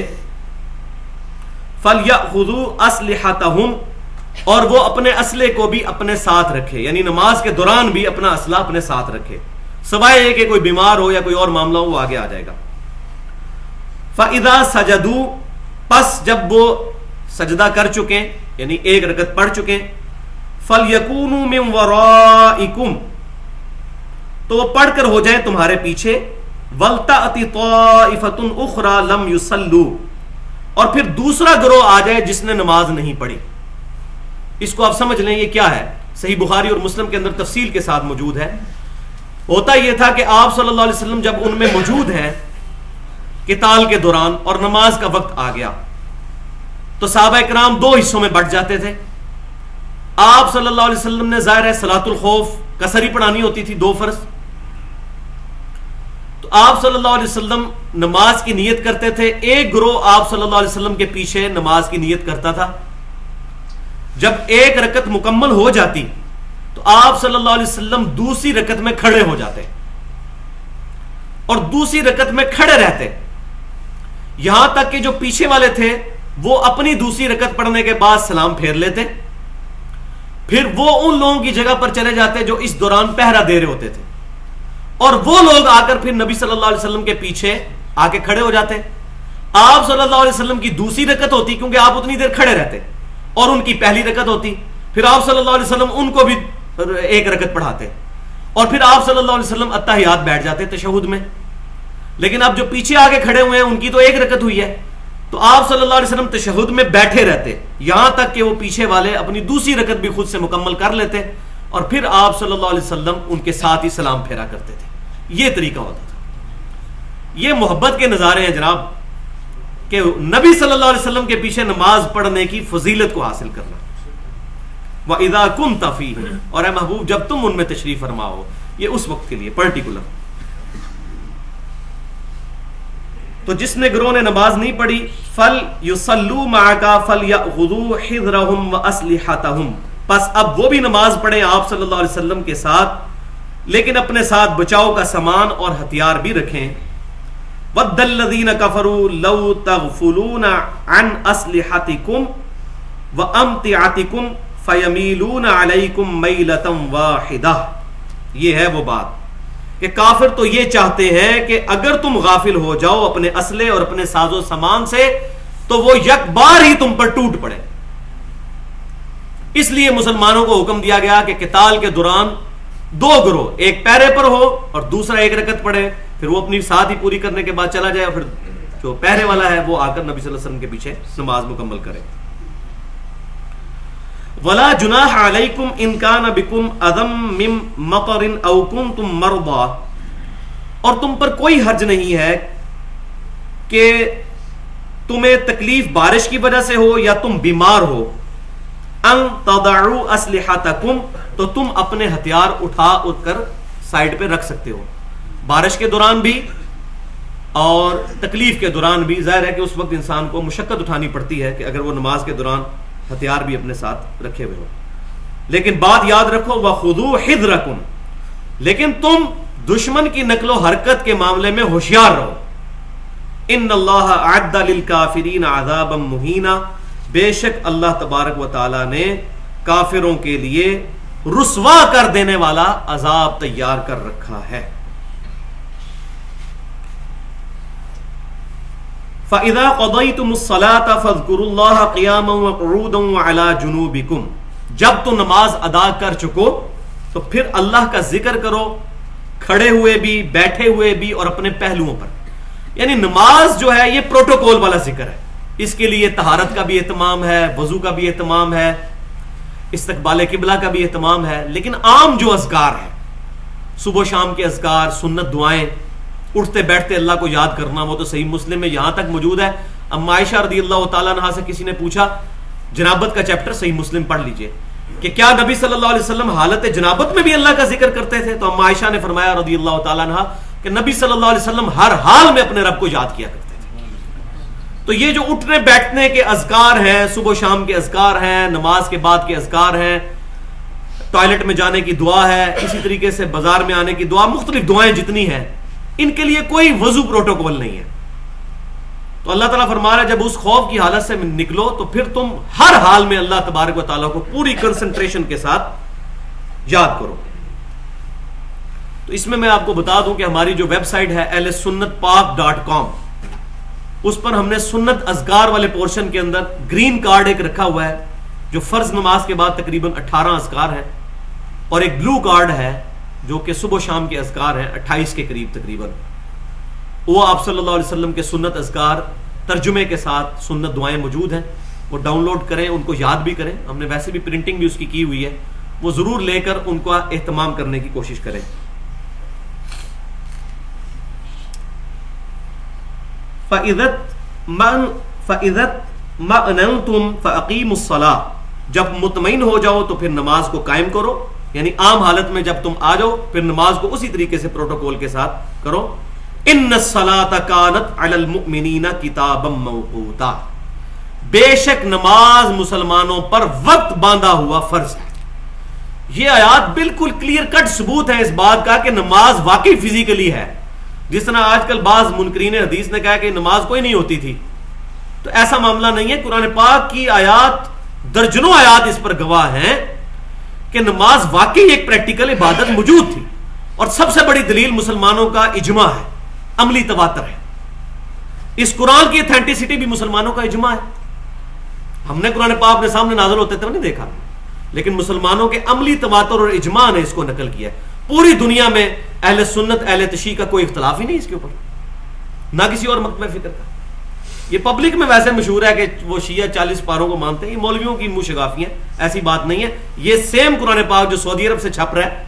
فَلْيَأْخُذُوا أَسْلِحَتَهُمْ، اور وہ اپنے اسلحے کو بھی اپنے ساتھ رکھے، یعنی نماز کے دوران بھی اپنا اسلحہ اپنے ساتھ رکھے، سوائے یہ کہ کوئی بیمار ہو یا کوئی اور معاملہ ہو، وہ آگے آ جائے گا. فَإِذَا سَجَدُوا، پس جب وہ سجدہ کر چکیں یعنی ایک رکعت پڑھ چکیں، فَلْيَكُونُوا مِنْ وَرَائِكُمْ، تو وہ پڑھ کر ہو جائیں تمہارے پیچھے. وَلْتَأْتِ طَائِفَةٌ أُخْرَى لَمْ يُصَلُّوا، اور پھر دوسرا گروہ آ جائے جس نے نماز نہیں پڑھی. اس کو آپ سمجھ لیں یہ کیا ہے، صحیح بخاری اور مسلم کے اندر تفصیل کے ساتھ موجود ہے. ہوتا یہ تھا کہ آپ صلی اللہ علیہ وسلم جب ان میں موجود ہیں قتال کے دوران اور نماز کا وقت آ گیا تو صحابہ کرام 2 حصوں میں بٹ جاتے تھے. آپ صلی اللہ علیہ وسلم نے ظاہر ہے صلاۃ الخوف قصر ہی پڑھانی ہوتی تھی 2 فرض، تو آپ صلی اللہ علیہ وسلم نماز کی نیت کرتے تھے. ایک گروہ آپ صلی اللہ علیہ وسلم کے پیچھے نماز کی نیت کرتا تھا. جب ایک رکعت مکمل ہو جاتی تو آپ صلی اللہ علیہ وسلم دوسری رکعت میں کھڑے ہو جاتے اور دوسری رکعت میں کھڑے رہتے, یہاں تک کہ جو پیچھے والے تھے وہ اپنی دوسری رکعت پڑھنے کے بعد سلام پھیر لیتے. پھر وہ ان لوگوں کی جگہ پر چلے جاتے جو اس دوران پہرا دے رہے ہوتے تھے, اور وہ لوگ آ کر پھر نبی صلی اللہ علیہ وسلم کے پیچھے آ کے کھڑے ہو جاتے. آپ صلی اللہ علیہ وسلم کی دوسری رکعت ہوتی, کیونکہ آپ اتنی دیر کھڑے رہتے, اور ان کی پہلی رکعت ہوتی. پھر آپ صلی اللہ علیہ وسلم ان کو بھی ایک رکعت پڑھاتے, اور پھر آپ صلی اللہ علیہ وسلم اتحیات بیٹھ جاتے تشہد میں. لیکن اب جو پیچھے آگے کھڑے ہوئے ہیں ان کی تو ایک رکعت ہوئی ہے, تو آپ صلی اللہ علیہ وسلم تشہد میں بیٹھے رہتے یہاں تک کہ وہ پیچھے والے اپنی دوسری رکعت بھی خود سے مکمل کر لیتے, اور پھر آپ صلی اللہ علیہ وسلم ان کے ساتھ ہی سلام پھیرا کرتے تھے. یہ طریقہ ہوتا تھا. یہ محبت کے نظارے ہیں جناب, کہ نبی صلی اللہ علیہ وسلم کے پیچھے نماز پڑھنے کی فضیلت کو حاصل کرنا. وَإِذَا كُنْتَ فِيهِمْ, اور اے محبوب جب تم ان میں تشریف فرما ہو, یہ اس وقت کے لیے پرٹیکولر. تو جس نے گروہ نے نماز نہیں پڑھی, فَلْيُصَلُّوا مَعَكَ فَلْيَأْخُذُوا حِذْرَهُمْ وَأَسْلِحَتَهُمْ, پس اب وہ بھی نماز پڑھیں آپ صلی اللہ علیہ وسلم کے ساتھ, لیکن اپنے ساتھ بچاؤ کا سامان اور ہتھیار بھی رکھیں. وَدَّ الَّذِينَ كَفَرُوا لَوْ تَغْفُلُونَ عَنْ أَسْلِحَتِكُمْ وَأَمْتِعَتِكُمْ فَيَمِيلُونَ عَلَيْكُمْ مَيْلَةً وَاحِدَةً. یہ ہے وہ بات کہ کافر تو یہ چاہتے ہیں کہ اگر تم غافل ہو جاؤ اپنے اسلحے اور اپنے ساز و سامان سے تو وہ یک بار ہی تم پر ٹوٹ پڑے. اس لیے مسلمانوں کو حکم دیا گیا کہ قتال کے دوران دو گروہ, ایک پیرے پر ہو اور دوسرا ایک رکعت پڑھے, پھر وہ اپنی ساتھ ہی پوری کرنے کے بعد چلا جائے, اور پھر جو پہرے والا ہے وہ آ کر نبی صلی اللہ علیہ وسلم کے پیچھے نماز مکمل کرے. وَلَا جُنَاحَ عَلَيْكُمْ إِنْ كَانَ بِكُمْ أَذًى مِّن مَطَرٍ أَوْ كُنْتُمْ مَرْضَىٰ, اور تم پر کوئی حرج نہیں ہے کہ تمہیں تکلیف بارش کی وجہ سے ہو یا تم بیمار ہو. ان تضعوا اسلحتکم, تو تم اپنے ہتھیار اٹھا کر سائڈ پہ رکھ سکتے ہو, بارش کے دوران بھی اور تکلیف کے دوران بھی. ظاہر ہے کہ اس وقت انسان کو مشقت اٹھانی پڑتی ہے کہ اگر وہ نماز کے دوران ہتھیار بھی اپنے ساتھ رکھے ہوئے ہو. لیکن بات یاد رکھو, وَخُذُوا حِذْرَكُمْ, لیکن تم دشمن کی نقل و حرکت کے معاملے میں ہوشیار رہو. ان اللہ اعد للکافرین عذابا مہینا, بے شک اللہ تبارک و تعالی نے کافروں کے لیے رسوا کر دینے والا عذاب تیار کر رکھا ہے. فَإِذَا قَضَيْتُمُ الصَّلَاةَ فَاذْكُرُوا اللَّهَ قِيَامًا وَقُعُودًا وَعَلَى جُنُوبِكُمْ, جب تم نماز ادا کر چکو تو پھر اللہ کا ذکر کرو, کھڑے ہوئے بھی, بیٹھے ہوئے بھی, اور اپنے پہلوؤں پر. یعنی نماز جو ہے یہ پروٹوکول والا ذکر ہے, اس کے لیے طہارت کا بھی اہتمام ہے, وضو کا بھی اہتمام ہے, استقبال قبلہ کا بھی اہتمام ہے. لیکن عام جو اذکار ہیں, صبح و شام کے اذکار, سنت دعائیں, اٹھتے بیٹھتے اللہ کو یاد کرنا, وہ تو صحیح مسلم میں یہاں تک موجود ہے. اما عائشہ رضی اللہ تعالیٰ عنہا سے کسی نے پوچھا, جنابت کا چیپٹر صحیح مسلم پڑھ لیجئے, کہ کیا نبی صلی اللہ علیہ وسلم حالت جنابت میں بھی اللہ کا ذکر کرتے تھے؟ تو اما عائشہ نے فرمایا رضی اللہ تعالیٰ عنہا کہ نبی صلی اللہ علیہ وسلم ہر حال میں اپنے رب کو یاد کیا کرتے تھے. تو یہ جو اٹھنے بیٹھنے کے اذکار ہیں, صبح و شام کے اذکار ہیں, نماز کے بعد کے اذکار ہیں, ٹوائلٹ میں جانے کی دعا ہے, اسی طریقے سے بازار میں آنے کی دعا, مختلف دعائیں جتنی ہیں, ان کے لیے کوئی وضو پروٹوکول نہیں ہے. تو اللہ تعالیٰ فرما رہا ہے جب اس خوف کی حالت سے نکلو تو پھر تم ہر حال میں اللہ تبارک و تعالیٰ کو پوری کنسنٹریشن کے ساتھ یاد کرو. تو اس میں آپ کو بتا دوں کہ ہماری جو ویب سائٹ ہے ahlsunnatpak.com, اس پر ہم نے سنت اذکار والے پورشن کے اندر گرین کارڈ ایک رکھا ہوا ہے جو فرض نماز کے بعد تقریباً 18 اذکار ہیں, اور ایک بلو کارڈ ہے جو کہ صبح و شام کے اذکار ہیں 28 کے قریب تقریباً. وہ آپ صلی اللہ علیہ وسلم کے سنت اذکار ترجمے کے ساتھ سنت دعائیں موجود ہیں, وہ ڈاؤن لوڈ کریں, ان کو یاد بھی کریں. ہم نے ویسے بھی پرنٹنگ بھی اس کی ہوئی ہے, وہ ضرور لے کر ان کو اہتمام کرنے کی کوشش کریں. فَإِذَا مَأْنَنْتُمْ فَأَقِيمُوا الصَّلَاةَ, جب مطمئن ہو جاؤ تو پھر نماز کو قائم کرو. یعنی عام حالت میں جب تم آ جاؤ پھر نماز کو اسی طریقے سے پروٹوکول کے ساتھ کرو. ان الصلاۃ کانت علی المؤمنین کتابا موقوتا، بے شک نماز مسلمانوں پر وقت باندھا ہوا فرض ہے۔ یہ آیات بالکل کلیئر کٹ ثبوت ہے اس بات کا کہ نماز واقعی فزیکلی ہے۔ جس طرح آج کل بعض منکرین حدیث نے کہا کہ نماز کوئی نہیں ہوتی تھی، تو ایسا معاملہ نہیں ہے۔ قرآن پاک کی آیات، درجنوں آیات اس پر گواہ ہیں کہ نماز واقعی ایک پریکٹیکل عبادت موجود تھی، اور سب سے بڑی دلیل مسلمانوں کا اجماع ہے، عملی تواتر ہے۔ اس قرآن کی اتھینٹسٹی بھی مسلمانوں کا اجماع ہے۔ ہم نے قرآن پاک اپنے سامنے نازل ہوتے تھے نہیں دیکھا، لیکن مسلمانوں کے عملی تواتر اور اجماع نے اس کو نقل کیا ہے۔ پوری دنیا میں اہل سنت اہل تشیع کا کوئی اختلاف ہی نہیں اس کے اوپر، نہ کسی اور مکتب فکر کا۔ یہ پبلک میں ویسے مشہور ہے کہ وہ شیعہ 40 پاروں کو مانتے ہیں، یہ مولویوں کی منہ شگافی ہیں، ایسی بات نہیں ہے۔ یہ سیم قرآن پاک جو سعودی عرب سے چھپ رہا ہے،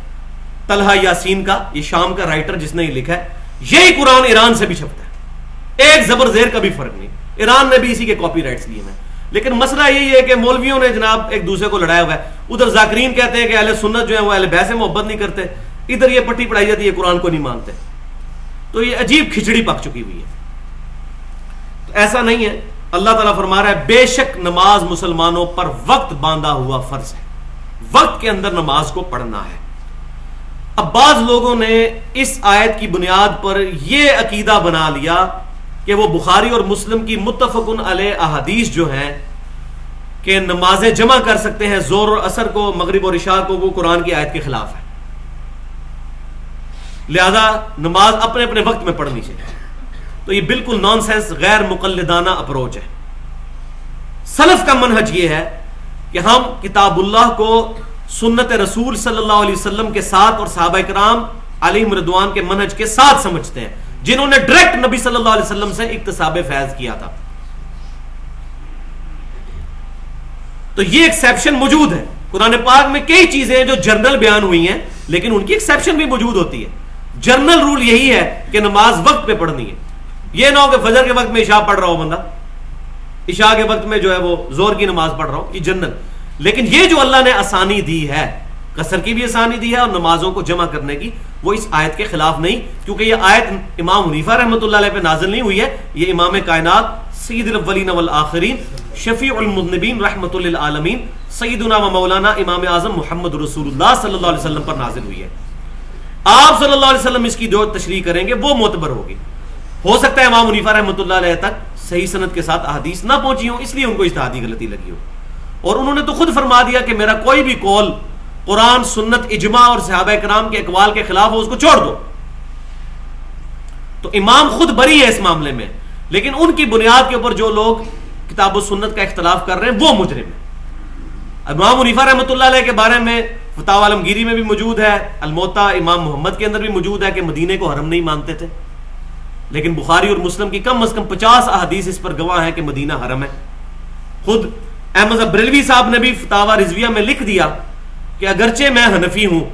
طلحہ یاسین کا، یہ شام کا رائٹر جس نے یہ لکھا ہے، یہی قرآن ایران سے بھی چھپتا ہے، ایک زبر زیر کا بھی فرق نہیں۔ ایران نے بھی اسی کے کاپی رائٹس لیے ہیں۔ لیکن مسئلہ یہی ہے کہ مولویوں نے جناب ایک دوسرے کو لڑایا ہوا ہے۔ ادھر ذاکرین کہتے ہیں کہ اہل سنت جو ہے وہ اہل بیت سے محبت نہیں کرتے، ادھر یہ پٹی پڑھائی جاتی ہے قرآن کو نہیں مانتے۔ تو یہ عجیب کھچڑی پک چکی ہوئی ہے۔ تو ایسا نہیں ہے، اللہ تعالیٰ فرما رہا ہے بے شک نماز مسلمانوں پر وقت باندھا ہوا فرض ہے، وقت کے اندر نماز کو پڑھنا ہے۔ اب بعض لوگوں نے اس آیت کی بنیاد پر یہ عقیدہ بنا لیا کہ وہ بخاری اور مسلم کی متفقن علیہ احادیث جو ہیں کہ نمازیں جمع کر سکتے ہیں ظہر اور عصر کو، مغرب اور عشاء کو، وہ قرآن کی آیت کے خلاف ہے، لہذا نماز اپنے اپنے وقت میں پڑھنی چاہیے۔ تو یہ بالکل نان سینس، غیر مقلدانہ اپروچ ہے۔ سلف کا منہج یہ ہے کہ ہم کتاب اللہ کو سنت رسول صلی اللہ علیہ وسلم کے ساتھ اور صحابہ کرام علیہم رضوان کے منہج کے ساتھ سمجھتے ہیں، جنہوں نے ڈائریکٹ نبی صلی اللہ علیہ وسلم سے اکتساب فیض کیا تھا۔ تو یہ ایکسیپشن موجود ہے قرآن پاک میں، کئی چیزیں ہیں جو جرنل بیان ہوئی ہیں، لیکن ان کی ایکسیپشن بھی موجود ہوتی ہے۔ جرنل رول یہی ہے کہ نماز وقت پہ پڑھنی ہے، یہ نہ ہو کہ فجر کے وقت میں عشاء پڑھ رہا ہو بندہ، عشاء کے وقت میں جو ہے وہ زور کی نماز پڑھ رہا ہو، یہ جنرل۔ لیکن یہ جو اللہ نے آسانی دی ہے، قصر کی بھی آسانی دی ہے اور نمازوں کو جمع کرنے کی، وہ اس آیت کے خلاف نہیں، کیونکہ یہ آیت امام حنیفہ رحمۃ اللہ علیہ پہ نازل نہیں ہوئی ہے، یہ امام کائنات سید الاولین والآخرین شفیع المذنبین رحمۃ للعالمین سیدنا و مولانا امام اعظم محمد رسول اللہ صلی اللہ علیہ وسلم پر نازل ہوئی ہے۔ آپ صلی اللہ علیہ وسلم اس کی جو تشریح کریں گے وہ معتبر ہوگی۔ ہو سکتا ہے امام حنیفہ رحمۃ اللہ علیہ تک صحیح سند کے ساتھ احادیث نہ پہنچی ہوں، اس لیے ان کو اجتہادی غلطی لگی ہو، اور انہوں نے تو خود فرما دیا کہ میرا کوئی بھی قول قرآن، سنت، اجماع اور صحابہ کرام کے اقوال کے خلاف ہو اس کو چھوڑ دو۔ تو امام خود بری ہے اس معاملے میں، لیکن ان کی بنیاد کے اوپر جو لوگ کتاب و سنت کا اختلاف کر رہے ہیں وہ مجرم ہیں۔ امام حنیفہ رحمۃ اللہ علیہ کے بارے میں فتاوی عالمگیری میں بھی موجود ہے، الموطا امام محمد کے اندر بھی موجود ہے کہ مدینے کو حرم نہیں مانتے تھے، لیکن بخاری اور مسلم کی کم از کم 50 احادیث اس پر گواہ ہیں کہ مدینہ حرم ہے۔ خود احمد بریلوی صاحب نے بھی فتاوی رضویہ میں لکھ دیا کہ اگرچہ میں حنفی ہوں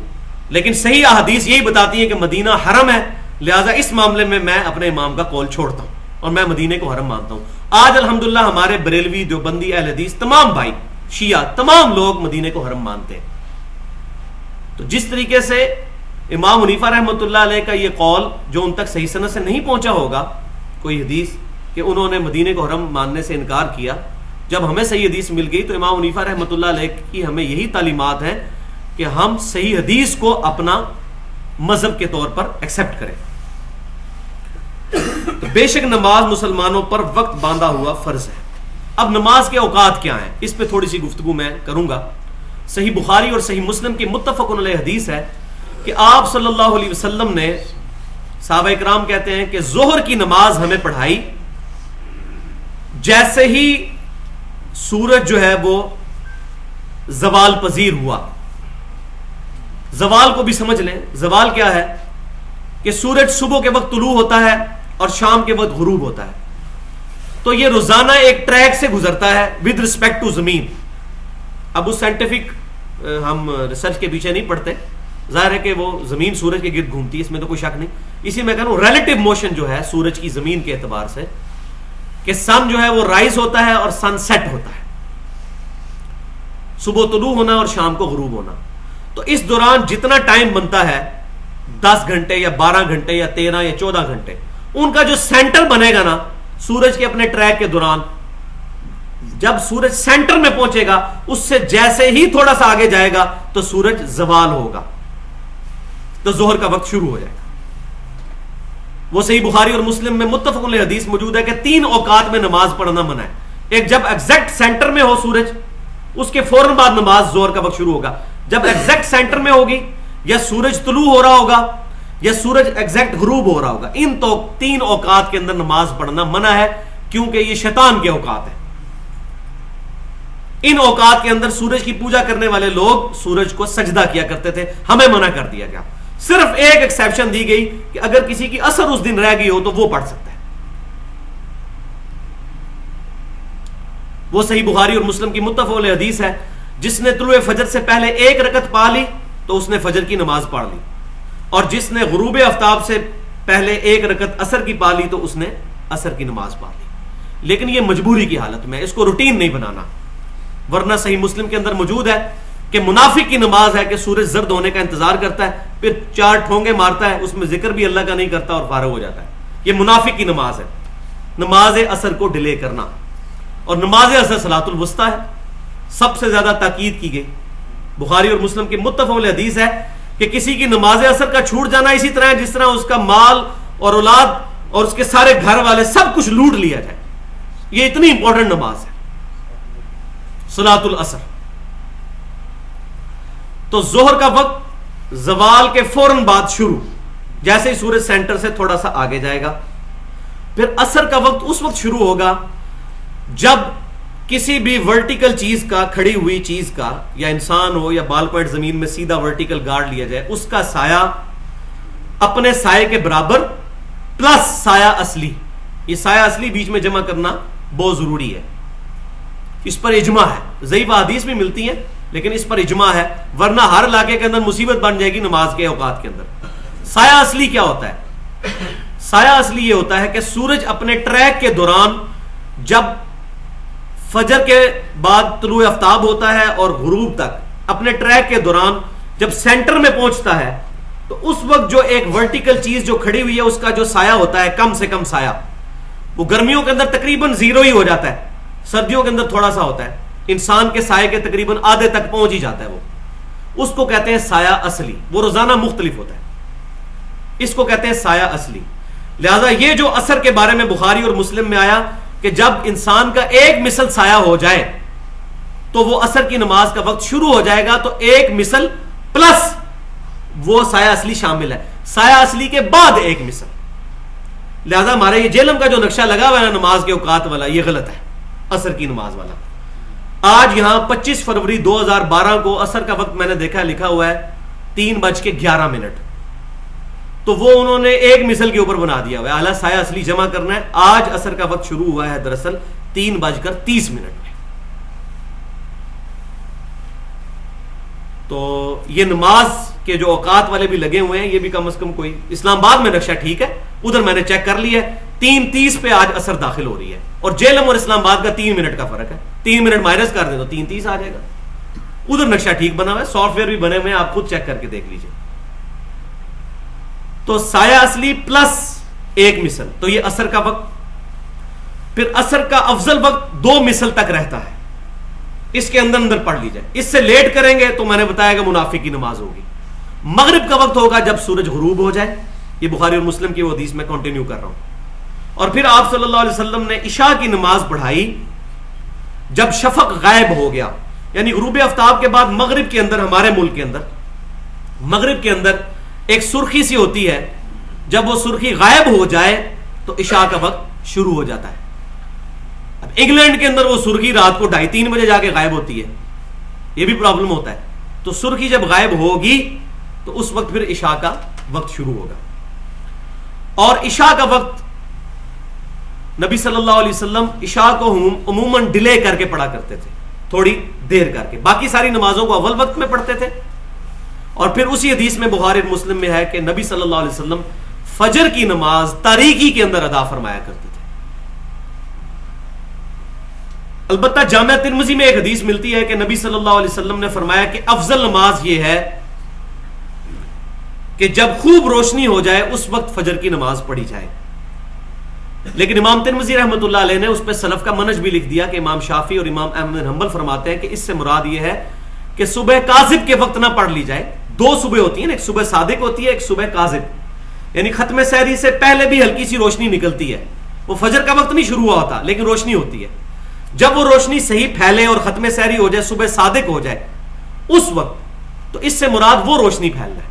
لیکن صحیح احادیث یہی بتاتی ہے کہ مدینہ حرم ہے، لہٰذا اس معاملے میں میں اپنے امام کا قول چھوڑتا ہوں اور میں مدینے کو حرم مانتا ہوں۔ آج الحمدللہ ہمارے بریلوی، دیوبندی، اہل حدیث، تمام بھائی شیعہ، تمام لوگ مدینے کو حرم مانتے ہیں۔ تو جس طریقے سے امام حنیفہ رحمۃ اللہ علیہ کا یہ قول جو ان تک صحیح سند سے نہیں پہنچا ہوگا کوئی حدیث کہ انہوں نے مدینے کو حرم ماننے سے انکار کیا، جب ہمیں صحیح حدیث مل گئی تو امام حنیفہ رحمۃ اللہ علیہ کی ہمیں یہی تعلیمات ہیں کہ ہم صحیح حدیث کو اپنا مذہب کے طور پر ایکسیپٹ کریں۔ تو بے شک نماز مسلمانوں پر وقت باندھا ہوا فرض ہے۔ اب نماز کے اوقات کیا ہیں، اس پہ تھوڑی سی گفتگو میں کروں گا۔ صحیح بخاری اور صحیح مسلم کی متفق علیہ حدیث ہے کہ آپ صلی اللہ علیہ وسلم نے، صحابہ کرام کہتے ہیں کہ ظہر کی نماز ہمیں پڑھائی جیسے ہی سورج جو ہے وہ زوال پذیر ہوا۔ زوال کو بھی سمجھ لیں، زوال کیا ہے کہ سورج صبح کے وقت طلوع ہوتا ہے اور شام کے وقت غروب ہوتا ہے، تو یہ روزانہ ایک ٹریک سے گزرتا ہے ود رسپیکٹ ٹو زمین۔ اب اس سائنٹیفک ہم ریسرچ کے پیچھے نہیں پڑتے، ظاہر ہے کہ وہ زمین سورج کے گرد گھومتی ہے، اس میں تو کوئی شک نہیں۔ اسی میں کہہ رہا ہوں ریلیٹو موشن جو ہے سورج کی زمین کے اعتبار سے، کہ سن جو ہے وہ رائز ہوتا ہے اور سن سیٹ ہوتا ہے، صبح طلوع ہونا اور شام کو غروب ہونا۔ تو اس دوران جتنا ٹائم بنتا ہے 10 گھنٹے یا 12 گھنٹے یا 13 یا 14 گھنٹے، ان کا جو سینٹر بنے گا نا سورج کے اپنے ٹریک کے دوران، جب سورج سینٹر میں پہنچے گا اس سے جیسے ہی تھوڑا سا آگے جائے گا تو سورج زوال ہوگا، تو ظہر کا وقت شروع ہو جائے گا۔ وہ صحیح بخاری اور مسلم میں متفق علیہ حدیث موجود ہے کہ 3 اوقات میں نماز پڑھنا منع ہے۔ ایک جب ایگزیکٹ سینٹر میں ہو سورج، اس کے فوراً بعد نماز ظہر کا وقت شروع ہوگا۔ جب ایگزیکٹ سینٹر میں ہوگی، یا سورج طلوع ہو رہا ہوگا یا سورج ایگزیکٹ غروب ہو رہا ہوگا، ان 3 اوقات کے اندر نماز پڑھنا منع ہے، کیونکہ یہ شیطان کے اوقات ہیں۔ ان اوقات کے اندر سورج کی پوجا کرنے والے لوگ سورج کو سجدہ کیا کرتے تھے، ہمیں منع کر دیا گیا۔ صرف ایک ایکسیپشن دی گئی کہ اگر کسی کی اثر اس دن رہ گئی ہو تو وہ پڑھ سکتا ہے۔ وہ صحیح بخاری اور مسلم کی متفق علیہ حدیث ہے، جس نے طلوع فجر سے پہلے 1 رکعت پا لی تو اس نے فجر کی نماز پڑھ لی، اور جس نے غروب آفتاب سے پہلے 1 رکعت عصر کی پا لی تو اس نے عصر کی نماز پڑھ لی۔ لیکن یہ مجبوری کی حالت میں، اس کو روٹین نہیں بنانا، ورنہ صحیح مسلم کے اندر موجود ہے کہ منافق کی نماز ہے کہ سورج زرد ہونے کا انتظار کرتا ہے، پھر 4 ٹھونگے مارتا ہے، اس میں ذکر بھی اللہ کا نہیں کرتا اور فارغ ہو جاتا ہے۔ یہ منافق کی نماز ہے، نماز عصر کو ڈیلے کرنا۔ اور نماز عصر صلاۃ الوسطیٰ ہے، سب سے زیادہ تاکید کی گئی۔ بخاری اور مسلم کی متفق علیہ حدیث ہے کہ کسی کی نماز عصر کا چھوٹ جانا اسی طرح ہے جس طرح اس کا مال اور اولاد اور اس کے سارے گھر والے سب کچھ لوٹ لیا جائے۔ یہ اتنی امپورٹنٹ نماز ہے صلاۃ العصر۔ تو ظہر کا وقت زوال کے فوراً بعد شروع، جیسے ہی سورج سینٹر سے تھوڑا سا آگے جائے گا۔ پھر عصر کا وقت اس وقت شروع ہوگا جب کسی بھی ورٹیکل چیز کا، کھڑی ہوئی چیز کا، یا انسان ہو یا بال پوائنٹ زمین میں سیدھا ورٹیکل گارڈ لیا جائے، اس کا سایہ اپنے سائے کے برابر پلس سایہ اصلی۔ یہ سایہ اصلی بیچ میں جمع کرنا بہت ضروری ہے، اس پر اجماع ہے۔ ضعیف حدیث بھی ملتی ہیں لیکن اس پر اجماع ہے، ورنہ ہر علاقے کے اندر مصیبت بن جائے گی نماز کے اوقات کے اندر۔ سایہ اصلی کیا ہوتا ہے؟ سایہ اصلی یہ ہوتا ہے کہ سورج اپنے ٹریک کے دوران جب فجر کے بعد طلوع آفتاب ہوتا ہے اور غروب تک اپنے ٹریک کے دوران جب سینٹر میں پہنچتا ہے تو اس وقت جو ایک ورٹیکل چیز جو کھڑی ہوئی ہے اس کا جو سایہ ہوتا ہے، کم سے کم سایہ، وہ گرمیوں کے اندر تقریباً 0 ہی ہو جاتا ہے، سردیوں کے اندر تھوڑا سا ہوتا ہے، انسان کے سائے کے تقریباً آدھے تک پہنچ ہی جاتا ہے، وہ اس کو کہتے ہیں سایہ اصلی۔ وہ روزانہ مختلف ہوتا ہے، اس کو کہتے ہیں سایہ اصلی۔ لہذا یہ جو عصر کے بارے میں بخاری اور مسلم میں آیا کہ جب انسان کا 1 مثل سایہ ہو جائے تو وہ عصر کی نماز کا وقت شروع ہو جائے گا، تو 1 مثل پلس وہ سایہ اصلی شامل ہے، سایہ اصلی کے بعد 1 مثل۔ لہذا ہمارا یہ جہلم کا جو نقشہ لگا ہوا ہے نماز کے اوقات والا، یہ غلط ہے، عصر کی نماز والا۔ آج یہاں 25 فروری 2012 کو عصر کا وقت میں نے دیکھا لکھا ہوا ہے 3:11، تو وہ انہوں نے 1 مثل کے اوپر بنا دیا ہوا ہے، اعلیٰ سایہ اصلی جمع کرنا ہے۔ آج عصر کا وقت شروع ہوا ہے دراصل 3:30 میں۔ تو یہ نماز کے جو اوقات والے بھی لگے ہوئے ہیں، یہ بھی کم از کم کوئی اسلام آباد میں نقشہ ٹھیک ہے، ادھر میں نے چیک کر لیا ہے 3:30 پہ آج عصر داخل ہو رہی ہے، اور جیلم اور اسلام آباد کا 3 منٹ کا فرق ہے، 3 منٹ مائنس کر دیں تو 3:30 آ جائے گا۔ ادھر نقشہ ٹھیک بنا ہوا ہے، سافٹ ویئر بھی بنے ہوئے ہیں، آپ خود چیک کر کے دیکھ لیجئے۔ تو سایہ اصلی پلس 1 مثل، تو یہ عصر کا وقت۔ پھر عصر کا افضل وقت 2 مثل تک رہتا ہے، اس کے اندر پڑھ لی جائے۔ اس سے لیٹ کریں گے تو میں نے بتایا کہ منافق کی نماز ہوگی۔ مغرب کا وقت ہوگا جب سورج غروب ہو جائے، یہ بخاری اور مسلم کی وہ حدیث میں کنٹینیو کر رہا ہوں۔ اور پھر آپ صلی اللہ علیہ وسلم نے عشاء کی نماز پڑھائی جب شفق غائب ہو گیا، یعنی غروب آفتاب کے بعد مغرب کے اندر، ہمارے ملک کے اندر مغرب کے اندر ایک سرخی سی ہوتی ہے، جب وہ سرخی غائب ہو جائے تو عشاء کا وقت شروع ہو جاتا ہے۔ اب انگلینڈ کے اندر وہ سرخی رات کو 2:30-3 بجے جا کے غائب ہوتی ہے، یہ بھی پرابلم ہوتا ہے۔ تو سرخی جب غائب ہوگی تو اس وقت پھر عشاء کا وقت شروع ہوگا۔ اور عشاء کا وقت نبی صلی اللہ علیہ وسلم عشاء کو عموماً ڈیلے کر کے پڑھا کرتے تھے، تھوڑی دیر کر کے، باقی ساری نمازوں کو اول وقت میں پڑھتے تھے۔ اور پھر اسی حدیث میں بخاری اور مسلم میں ہے کہ نبی صلی اللہ علیہ وسلم فجر کی نماز تاریکی کے اندر ادا فرمایا کرتے تھے۔ البتہ جامعہ ترمذی میں ایک حدیث ملتی ہے کہ نبی صلی اللہ علیہ وسلم نے فرمایا کہ افضل نماز یہ ہے کہ جب خوب روشنی ہو جائے اس وقت فجر کی نماز پڑھی جائے۔ لیکن امام ترمذی رحمۃ اللہ علیہ نے اس پہ سلف کا منہج بھی لکھ دیا کہ امام شافعی اور امام احمد بن حنبل فرماتے ہیں کہ اس سے مراد یہ ہے کہ صبح کاذب کے وقت نہ پڑھ لی جائے. دو صبح ہوتی ہیں، ایک صبح صادق ہوتی ہے، ایک صبح کاذب، یعنی ختم سحری سے پہلے بھی ہلکی سی روشنی نکلتی ہے، وہ فجر کا وقت نہیں شروع ہوا ہوتا لیکن روشنی ہوتی ہے. جب وہ روشنی صحیح پھیلے اور ختم سحری ہو جائے، صبح صادق ہو جائے اس وقت، تو اس سے مراد وہ روشنی پھیلنا ہے.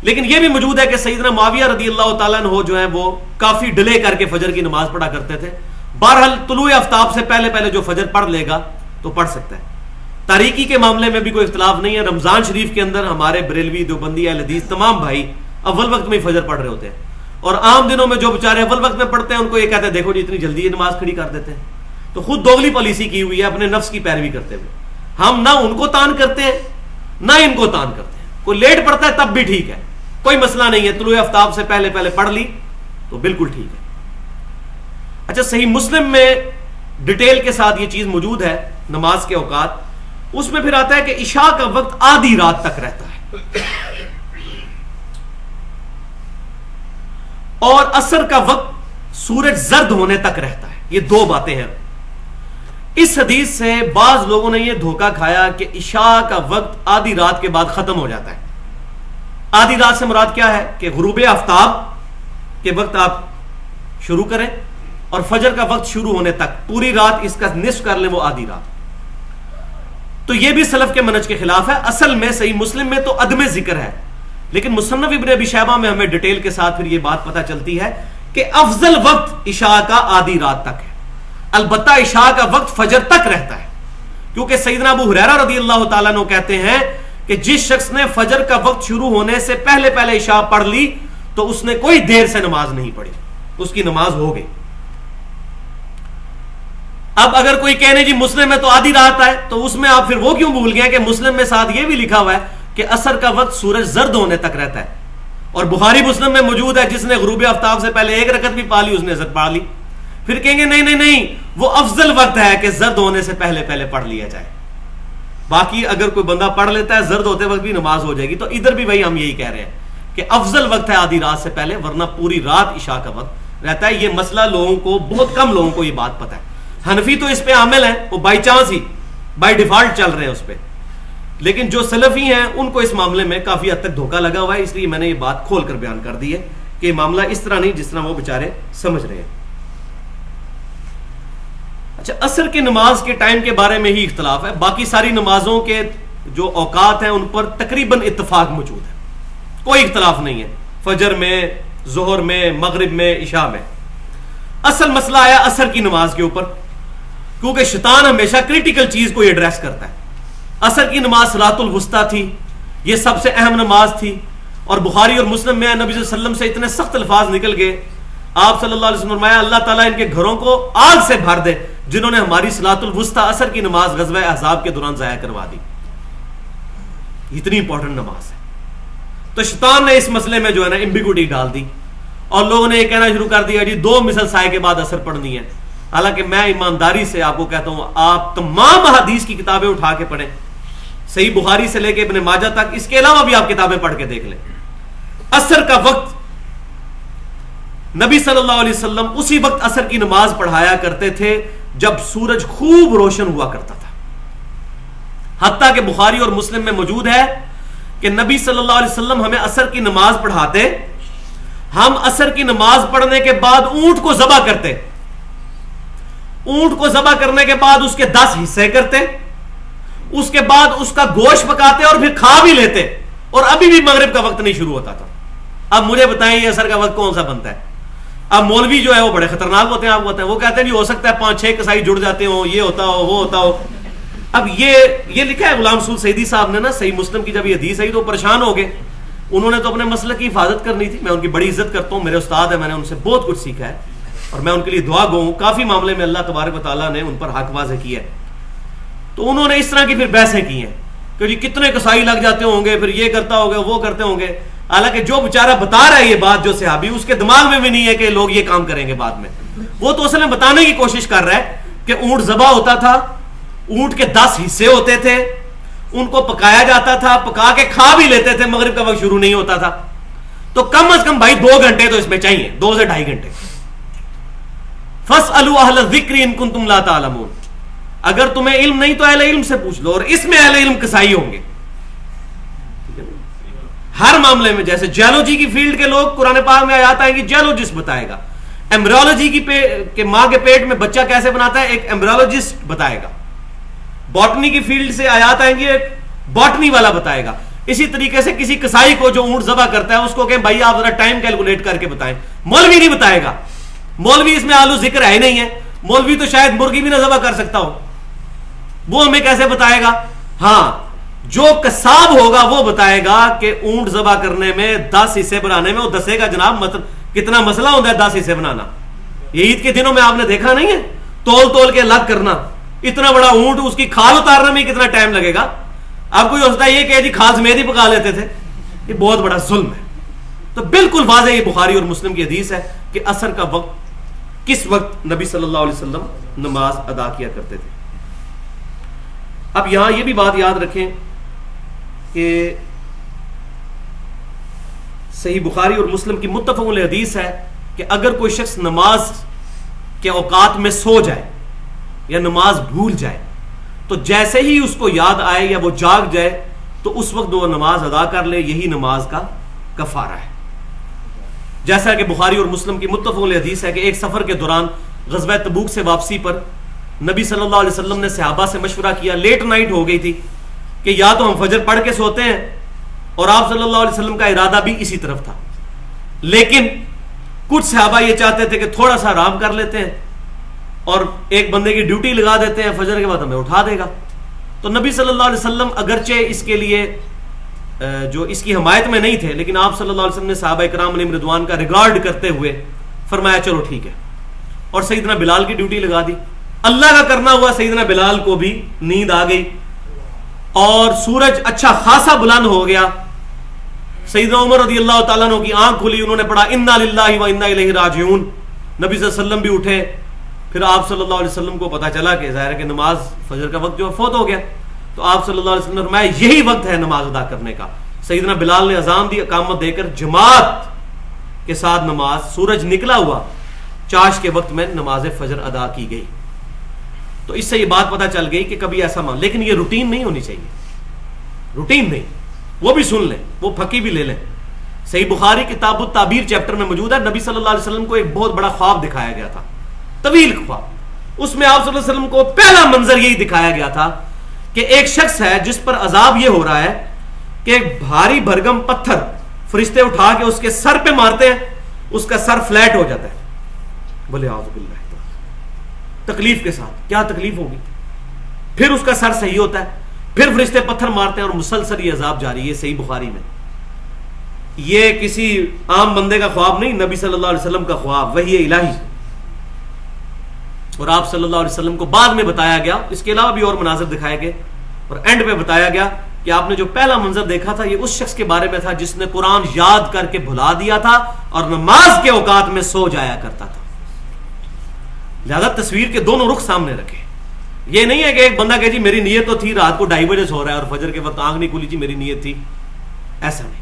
لیکن یہ بھی موجود ہے کہ سیدنا معاویہ رضی اللہ تعالیٰ عنہ جو ہیں وہ کافی ڈیلے کر کے فجر کی نماز پڑھا کرتے تھے. بہرحال طلوع آفتاب سے پہلے پہلے جو فجر پڑھ لے گا تو پڑھ سکتا ہے. تاریکی کے معاملے میں بھی کوئی اختلاف نہیں ہے. رمضان شریف کے اندر ہمارے بریلوی، دیوبندی، اہل حدیث تمام بھائی اول وقت میں ہی فجر پڑھ رہے ہوتے ہیں، اور عام دنوں میں جو بیچارے اول وقت میں پڑھتے ہیں ان کو یہ کہتے ہیں دیکھو جی اتنی جلدی یہ نماز کھڑی کر دیتے ہیں. تو خود دوغلی پالیسی کی ہوئی ہے اپنے نفس کی پیروی کرتے ہوئے. ہم نہ ان کو تان کرتے ہیں نہ ان کو تان کرتے ہیں. کوئی لیٹ پڑھتا ہے تب بھی ٹھیک ہے، کوئی مسئلہ نہیں ہے. طلوع آفتاب سے پہلے پہلے پڑھ لی تو بالکل ٹھیک ہے. اچھا، صحیح مسلم میں ڈیٹیل کے ساتھ یہ چیز موجود ہے نماز کے اوقات. اس میں پھر آتا ہے کہ عشاء کا وقت آدھی رات تک رہتا ہے اور عصر کا وقت سورج زرد ہونے تک رہتا ہے. یہ دو باتیں ہیں. اس حدیث سے بعض لوگوں نے یہ دھوکہ کھایا کہ عشاء کا وقت آدھی رات کے بعد ختم ہو جاتا ہے. آدھی رات سے مراد کیا ہے کہ غروب آفتاب کے وقت آپ شروع کریں اور فجر کا وقت شروع ہونے تک پوری رات اس کا نصف کر لیں، وہ آدھی رات. تو یہ بھی سلف کے منہج کے خلاف ہے. اصل میں صحیح مسلم میں تو عدم ذکر ہے، لیکن مصنف ابن ابی شیبہ میں ہمیں ڈیٹیل کے ساتھ پھر یہ بات پتہ چلتی ہے کہ افضل وقت عشاء کا آدھی رات تک ہے. البتہ عشاء کا وقت فجر تک رہتا ہے، کیونکہ سیدنا ابو ہریرہ رضی اللہ تعالیٰ عنہ کہتے ہیں کہ جس شخص نے فجر کا وقت شروع ہونے سے پہلے پہلے عشاء پڑھ لی تو اس نے کوئی دیر سے نماز نہیں پڑھی، اس کی نماز ہو گئی. اب اگر کوئی کہنے جی مسلم میں تو آدھی رات ہے، تو اس میں آپ پھر وہ کیوں بھول گئے کہ مسلم میں ساتھ یہ بھی لکھا ہوا ہے کہ عصر کا وقت سورج زرد ہونے تک رہتا ہے. اور بخاری مسلم میں موجود ہے جس نے غروب آفتاب سے پہلے ایک رکعت بھی پا لی اس نے زرد پڑھ لی. پھر کہیں گے نہیں نہیں نہیں، وہ افضل وقت ہے کہ زرد ہونے سے پہلے پہلے پڑھ لیا جائے. باقی اگر کوئی بندہ پڑھ لیتا ہے زرد ہوتے وقت بھی نماز ہو جائے گی. تو ادھر بھی بھائی ہم یہی کہہ رہے ہیں کہ افضل وقت ہے آدھی رات سے پہلے، ورنہ پوری رات عشاء کا وقت رہتا ہے. یہ مسئلہ لوگوں کو، بہت کم لوگوں کو یہ بات پتہ ہے. حنفی تو اس پہ عامل ہیں، وہ by chance he by default چل رہے ہیں اس پہ، لیکن جو سلفی ہیں ان کو اس معاملے میں کافی حد تک دھوکہ لگا ہوا ہے. اس لیے میں نے یہ بات کھول کر بیان کر دی ہے کہ یہ معاملہ اس طرح نہیں جس طرح وہ بیچارے سمجھ رہے ہیں. اچھا، عصر کی نماز کے ٹائم کے بارے میں ہی اختلاف ہے. باقی ساری نمازوں کے جو اوقات ہیں ان پر تقریباً اتفاق موجود ہے، کوئی اختلاف نہیں ہے. فجر میں، ظہر میں، مغرب میں، عشاء میں. اصل مسئلہ آیا عصر کی نماز کے اوپر، کیونکہ شیطان ہمیشہ کریٹیکل چیز کو ایڈریس کرتا ہے. عصر کی نماز صلاۃ الوسطیٰ تھی، یہ سب سے اہم نماز تھی. اور بخاری اور مسلم میں نبی صلی اللہ علیہ وسلم سے اتنے سخت الفاظ نکل گئے، آپ صلی اللہ علیہ وسلم نے فرمایا اللہ تعالیٰ ان کے گھروں کو آگ سے بھر دے جنہوں نے ہماری صلاۃ الوسطیٰ عصر کی نماز غزوہ احزاب کے دوران ضائع کروا دی. اتنی امپورٹنٹ نماز ہے. تو شیطان نے اس مسئلے میں جو ہے نا ایمبیگوٹی ڈال دی اور لوگوں نے یہ کہنا شروع کر دیا جی 2 مثل سائے کے بعد عصر پڑھنی ہے. حالانکہ میں ایمانداری سے آپ کو کہتا ہوں آپ تمام حدیث کی کتابیں اٹھا کے پڑھیں، صحیح بخاری سے لے کے ابن ماجہ تک، اس کے علاوہ بھی آپ کتابیں پڑھ کے دیکھ لیں. عصر کا وقت نبی صلی اللہ علیہ وسلم اسی وقت عصر کی نماز پڑھایا کرتے تھے جب سورج خوب روشن ہوا کرتا تھا. حتیٰ کہ بخاری اور مسلم میں موجود ہے کہ نبی صلی اللہ علیہ وسلم ہمیں عصر کی نماز پڑھاتے، ہم عصر کی نماز پڑھنے کے بعد اونٹ کو ذبح کرتے، اونٹ کو ذبح کرنے کے بعد اس کے 10 حصے کرتے، اس کے بعد اس کا گوشت پکاتے اور پھر کھا بھی لیتے، اور ابھی بھی مغرب کا وقت نہیں شروع ہوتا تھا. اب مجھے بتائیں یہ عصر کا وقت کون سا بنتا ہے؟ اب مولوی جو ہے وہ بڑے خطرناک ہوتے ہیں، آپ کو وہ کہتے ہیں جی ہو سکتا ہے 5-6 کسائی جڑ جاتے ہوں، یہ ہوتا ہو وہ ہوتا ہو. اب یہ لکھا ہے غلام رسول سعیدی صاحب نے نا صحیح مسلم کی، جب یہ حدیث آئی تو پریشان ہو گئے. انہوں نے تو اپنے مسلک کی حفاظت کرنی تھی. میں ان کی بڑی عزت کرتا ہوں، میرے استاد ہیں، میں نے ان سے بہت کچھ سیکھا ہے اور میں ان کے لیے دعا گو ہوں. کافی معاملے میں اللہ تبارک و تعالیٰ نے ان پر حق واضح کیا ہے. تو انہوں نے اس طرح کی پھر بحثیں کی ہیں کہ جی کتنے کسائی لگ جاتے ہوں گے، پھر یہ کرتا ہوگا وہ کرتے ہوں گے. حالانکہ جو بیچارہ بتا رہا ہے یہ بات، جو صحابی، اس کے دماغ میں بھی نہیں ہے کہ لوگ یہ کام کریں گے بعد میں. وہ تو اصل میں بتانے کی کوشش کر رہا ہے کہ اونٹ ذبح ہوتا تھا، اونٹ کے 10 حصے ہوتے تھے، ان کو پکایا جاتا تھا، پکا کے کھا بھی لیتے تھے، مغرب کا وقت شروع نہیں ہوتا تھا. تو کم از کم بھائی 2 گھنٹے تو اس میں چاہیے، 2 سے 2.5 گھنٹے. فَاسْأَلُوا أَهْلَ الذِّكْرِ إِن كُنتُمْ لَا تَعْلَمُونَ. اگر تمہیں علم نہیں تو اہل علم سے پوچھ لو, اور اس میں اہل علم کسائی ہوں گے ہر معاملے میں. جیسے جیولوجی کی فیلڈ کے لوگ قرآن پاک میں آیات آئیں گی, جیولوجسٹ بتائے گا. ایمبریولوجی کی ماں کے پیٹ میں بچہ کیسے بناتا ہے, ایک ایمبریولوجسٹ بتائے گا. باٹنی کی فیلڈ سے آیات آئیں گی, ایک باٹنی والا بتائے گا. اسی طریقے سے کسی کسائی کو جو اونٹ ذبح کرتا ہے اس کو کہیں بھائی آپ ذرا ٹائم کیلکولیٹ کر کے بتائیں. مولوی نہیں بتائے گا, مولوی اس میں آلو ذکر ہے ہی نہیں ہے. مولوی تو شاید مرغی بھی نہ ذبح کر سکتا ہو, وہ ہمیں کیسے بتائے گا؟ ہاں, جو قصاب ہوگا وہ بتائے گا کہ اونٹ ذبح کرنے میں 10 حصے بنانے میں وہ دسے گا جناب کتنا مسئلہ ہوتا ہے 10 حصے بنانا. یہ عید کے دنوں میں آپ نے دیکھا نہیں ہے, تول کے الگ کرنا. اتنا بڑا اونٹ, اس کی کھال اتارنے میں کتنا ٹائم لگے گا. اب کوئی ہوتا ہے یہ کہ جی کھال سمیت ہی پکا لیتے تھے, یہ بہت بڑا ظلم ہے. تو بالکل واضح یہ بخاری اور مسلم کی حدیث ہے کہ عصر کا وقت کس وقت نبی صلی اللہ علیہ وسلم نماز ادا کیا کرتے تھے. اب یہاں یہ بھی بات یاد رکھیں کہ صحیح بخاری اور مسلم کی متفق علیہ حدیث ہے کہ اگر کوئی شخص نماز کے اوقات میں سو جائے یا نماز بھول جائے تو جیسے ہی اس کو یاد آئے یا وہ جاگ جائے تو اس وقت وہ نماز ادا کر لے, یہی نماز کا کفارہ ہے. جیسا کہ بخاری اور مسلم کی متفق علیہ حدیث ہے کہ ایک سفر کے دوران غزوہ تبوک سے واپسی پر نبی صلی اللہ علیہ وسلم نے صحابہ سے مشورہ کیا, لیٹ نائٹ ہو گئی تھی, کہ یا تو ہم فجر پڑھ کے سوتے ہیں, اور آپ صلی اللہ علیہ وسلم کا ارادہ بھی اسی طرف تھا, لیکن کچھ صحابہ یہ چاہتے تھے کہ تھوڑا سا آرام کر لیتے ہیں اور ایک بندے کی ڈیوٹی لگا دیتے ہیں, فجر کے بعد ہمیں اٹھا دے گا. تو نبی صلی اللہ علیہ وسلم اگرچہ اس کے لیے جو اس کی حمایت میں نہیں تھے, لیکن آپ صلی اللہ علیہ وسلم نے صحابہ کرام علیہم رضوان کا ریگارڈ کرتے ہوئے فرمایا چلو ٹھیک ہے, اور سیدنا بلال کی ڈیوٹی لگا دی. اللہ کا کرنا ہوا سیدنا بلال کو بھی نیند آ گئی اور سورج اچھا خاصا بلند ہو گیا. سیدنا عمر رضی اللہ تعالیٰ عنہ کی آنکھ کھلی, انہوں نے پڑھا انا للہ و انا الیہ راجعون. نبی صلی اللہ علیہ وسلم بھی اٹھے, پھر آپ صلی اللہ علیہ وسلم کو پتا چلا کہ ظاہر ہے کہ نماز فجر کا وقت جو فوت ہو گیا, تو آپ صلی اللہ علیہ وسلم نے فرمایا یہی وقت ہے نماز ادا کرنے کا. سیدنا بلال نے اذان دی, اقامت دے کر جماعت کے ساتھ نماز, سورج نکلا ہوا چاش کے وقت میں نماز فجر ادا کی گئی. تو اس سے یہ بات پتہ چل گئی کہ کبھی ایسا مان, لیکن یہ روٹین نہیں ہونی چاہیے, روٹین نہیں. وہ بھی سن لیں, وہ پھکی بھی لے لیں. صحیح بخاری کتاب التعبیر چیپٹر میں موجود ہے, نبی صلی اللہ علیہ وسلم کو ایک بہت بڑا خواب دکھایا گیا تھا, طویل خواب. اس میں آپ صلی اللہ علیہ وسلم کو پہلا منظر یہی دکھایا گیا تھا کہ ایک شخص ہے جس پر عذاب یہ ہو رہا ہے کہ ایک بھاری بھرگم پتھر فرشتے اٹھا کے اس کے سر پہ مارتے ہیں, اس کا سر فلیٹ ہو جاتا ہے. بولے اعوذ باللہ, تکلیف کے ساتھ. کیا تکلیف ہوگی؟ پھر اس کا سر صحیح ہوتا ہے, پھر فرشتے پتھر مارتے ہیں اور مسلسل یہ عذاب جاری ہے. صحیح بخاری میں. یہ کسی عام بندے کا خواب نہیں, نبی صلی اللہ علیہ وسلم کا خواب, وحی الہی. اور آپ صلی اللہ علیہ وسلم کو بعد میں بتایا گیا, اس کے علاوہ بھی اور مناظر دکھائے گئے, اور اینڈ پہ بتایا گیا کہ آپ نے جو پہلا منظر دیکھا تھا یہ اس شخص کے بارے میں تھا جس نے قرآن یاد کر کے بھلا دیا تھا اور نماز کے اوقات میں سو جایا کرتا تھا. لہذا تصویر کے دونوں رخ سامنے رکھے. یہ نہیں ہے کہ ایک بندہ کہ جی میری نیت تو تھی رات کو 2:30 بجے سو رہا ہے اور فجر کے وقت آنکھ نہیں کھلی, جی میری نیت تھی. ایسا نہیں.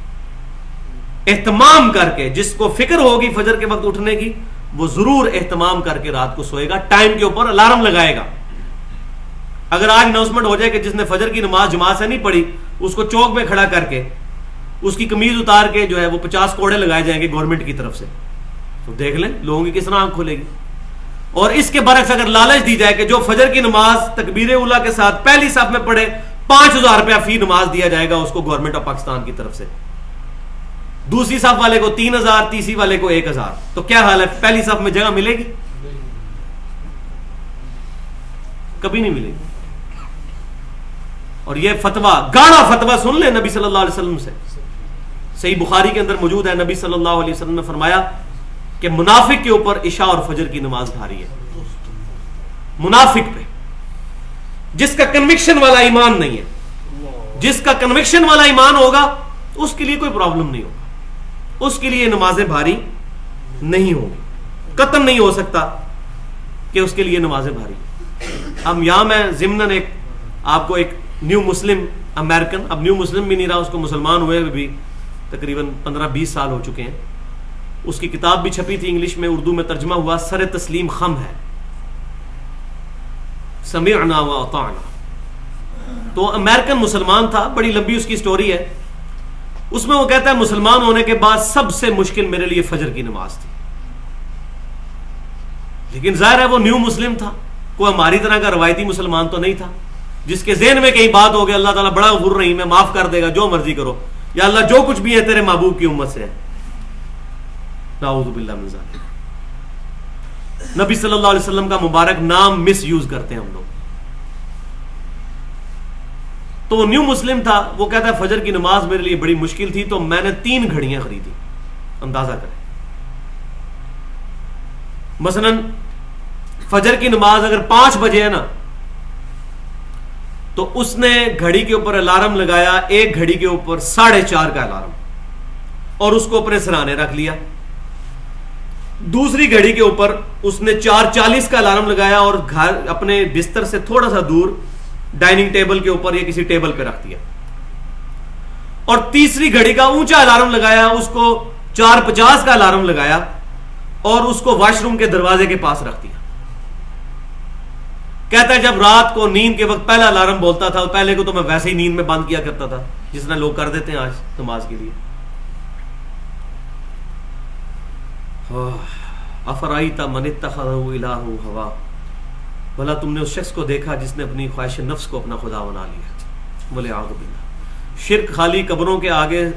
اہتمام کر کے, جس کو فکر ہوگی فجر کے وقت اٹھنے کی, وہ ضرور اہتمام کر کے رات کو سوئے گا, ٹائم کے اوپر الارم لگائے گا. اگر آج اناؤنسمنٹ ہو جائے کہ جس نے فجر کی نماز جماعت سے نہیں پڑھی اس کو چوک میں کھڑا کر کے اس کی قمیض اتار کے جو ہے وہ 50 کوڑے لگائے جائیں گے گورنمنٹ کی طرف سے, تو دیکھ لیں لوگوں کی کس طرح آنکھ کھلے گی. اور اس کے برعکس اگر لالچ دی جائے کہ جو فجر کی نماز تکبیر اولیٰ کے ساتھ پہلی صف میں پڑھے 5,000 روپیہ فی نماز دیا جائے گا اس کو گورنمنٹ آف پاکستان کی طرف سے, دوسری صف والے کو 3,000, تیسری والے کو 1,000, تو کیا حال ہے؟ پہلی صف میں جگہ ملے گی؟ کبھی نہیں ملے گی. اور یہ فتویٰ, گاڑا فتویٰ سن لیں نبی صلی اللہ علیہ وسلم سے. صحیح بخاری کے اندر موجود ہے, نبی صلی اللہ علیہ وسلم نے فرمایا کہ منافق کے اوپر عشاء اور فجر کی نماز بھاری ہے. منافق پہ, جس کا کنوکشن والا ایمان نہیں ہے, جس کا کنوکشن والا ایمان ہوگا اس کے لیے کوئی پرابلم نہیں ہوگا, اس کے لیے نمازیں بھاری نہیں ہوگی. قطعاً نہیں ہو سکتا کہ اس کے لیے نمازیں بھاری. اب یہاں میں ضمناً ایک آپ کو ایک نیو مسلم امریکن, اب نیو مسلم بھی نہیں رہا, اس کو مسلمان ہوئے بھی تقریباً 15-20 سال ہو چکے ہیں, اس کی کتاب بھی چھپی تھی انگلش میں، اردو میں ترجمہ ہوا، سر تسلیم خم ہے، سمعنا واطعنا. تو امریکن مسلمان تھا، بڑی لمبی اس کی سٹوری ہے. اس میں وہ کہتا ہے مسلمان ہونے کے بعد سب سے مشکل میرے لیے فجر کی نماز تھی. لیکن ظاہر ہے وہ نیو مسلم تھا، کوئی ہماری طرح کا روایتی مسلمان تو نہیں تھا جس کے ذہن میں کئی بات ہو گئی اللہ تعالیٰ بڑا غفور رحیم ہے، معاف کر دے گا، جو مرضی کرو، یا اللہ جو کچھ بھی ہے تیرے محبوب کی امت سے ہے. نعوذ باللہ من ذالک. نبی صلی اللہ علیہ وسلم کا مبارک نام مس یوز کرتے ہیں ہم لوگ. تو وہ نیو مسلم تھا، وہ کہتا ہے فجر کی نماز میرے لیے بڑی مشکل تھی، تو میں نے 3 گھڑیاں خریدی. اندازہ کریں، مثلا فجر کی نماز اگر 5 بجے ہے نا، تو اس نے گھڑی کے اوپر الارم لگایا، ایک گھڑی کے اوپر 4:30 کا الارم، اور اس کو اپنے سرانے رکھ لیا. دوسری گھڑی کے اوپر اس نے 4:40 کا الارم لگایا اور گھر اپنے بستر سے تھوڑا سا دور ڈائننگ ٹیبل کے اوپر یا کسی ٹیبل پہ رکھ دیا. اور تیسری گھڑی کا اونچا الارم لگایا، اس کو 4:50 کا الارم لگایا اور اس کو واش روم کے دروازے کے پاس رکھ دیا. کہتا ہے جب رات کو نیند کے وقت پہلا الارم بولتا تھا، پہلے کو تو میں ویسے ہی نیند میں بند کیا کرتا تھا جس طرح لوگ کر دیتے ہیں آج نماز کے لیے. افرائیت من اتخذ الہہ ہوا، بھلا تم نے اس شخص کو دیکھا جس نے اپنی خواہش نفس کو اپنا خدا بنا لیا. والعیاذ باللہ. شرک خالی قبروں کے آگے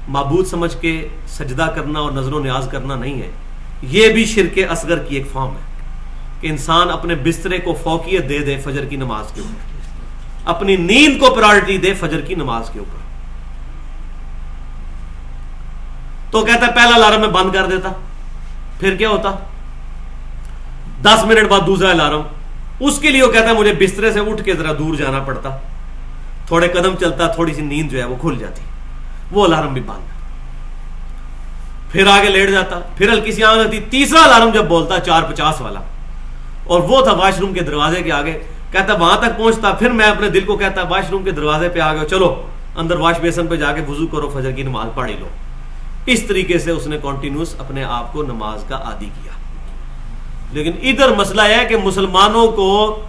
معبود سمجھ کے سجدہ کرنا اور نظر و نیاز کرنا نہیں ہے، یہ بھی شرک اصغر کی ایک فارم ہے کہ انسان اپنے بسترے کو فوقیت دے دے فجر کی نماز کے اوپر، اپنی نیند کو پرائرٹی دے فجر کی نماز کے اوپر. تو کہتا ہے پہلا الارم میں بند کر دیتا، پھر کیا ہوتا 10 منٹ بعد دوسرا الارم. اس کے لیے وہ کہتا ہے مجھے بسترے سے اٹھ کے ذرا دور جانا پڑتا، تھوڑے قدم چلتا، تھوڑی سی نیند جو ہے وہ کھل جاتی، وہ الارم بھی بند. پھر آگے لیٹ جاتا، پھر ہلکی سی آنکھ آتی، تیسرا الارم جب بولتا 4:50 والا، اور وہ تھا واش روم کے دروازے کے آگے. کہتا وہاں تک پہنچتا، پھر میں اپنے دل کو کہتا واش روم کے دروازے پہ آ گئے، چلو اندر واش بیسن پہ جا کے وضو کرو، فجر کی نماز پڑھ لو. اس طریقے سے اس نے کنٹینیوس اپنے آپ کو نماز کا عادی کیا. لیکن ادھر مسئلہ ہے کہ مسلمانوں کو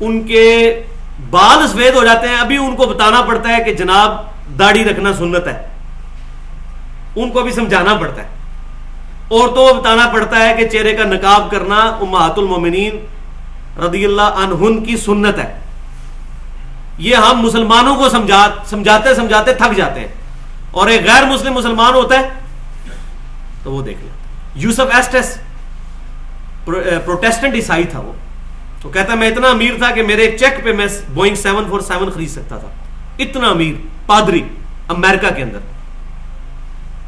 ان کے بال سفید ہو جاتے ہیں، ابھی ان کو بتانا پڑتا ہے کہ جناب داڑھی رکھنا سنت ہے، ان کو بھی سمجھانا پڑتا ہے. عورتوں کو بتانا پڑتا ہے کہ چہرے کا نقاب کرنا امہات المومنین رضی اللہ عنہن کی سنت ہے. یہ ہم مسلمانوں کو سمجھاتے سمجھاتے تھک جاتے ہیں، اور ایک غیر مسلم مسلمان ہوتا ہے تو وہ دیکھ لیں. یوسف ایسٹس پروٹیسٹنٹ عیسائی تھا، وہ کہتا ہے میں اتنا امیر تھا کہ میرے ایک چیک پہ میں بوئنگ 747 خرید سکتا تھا. اتنا امیر پادری امریکہ کے اندر،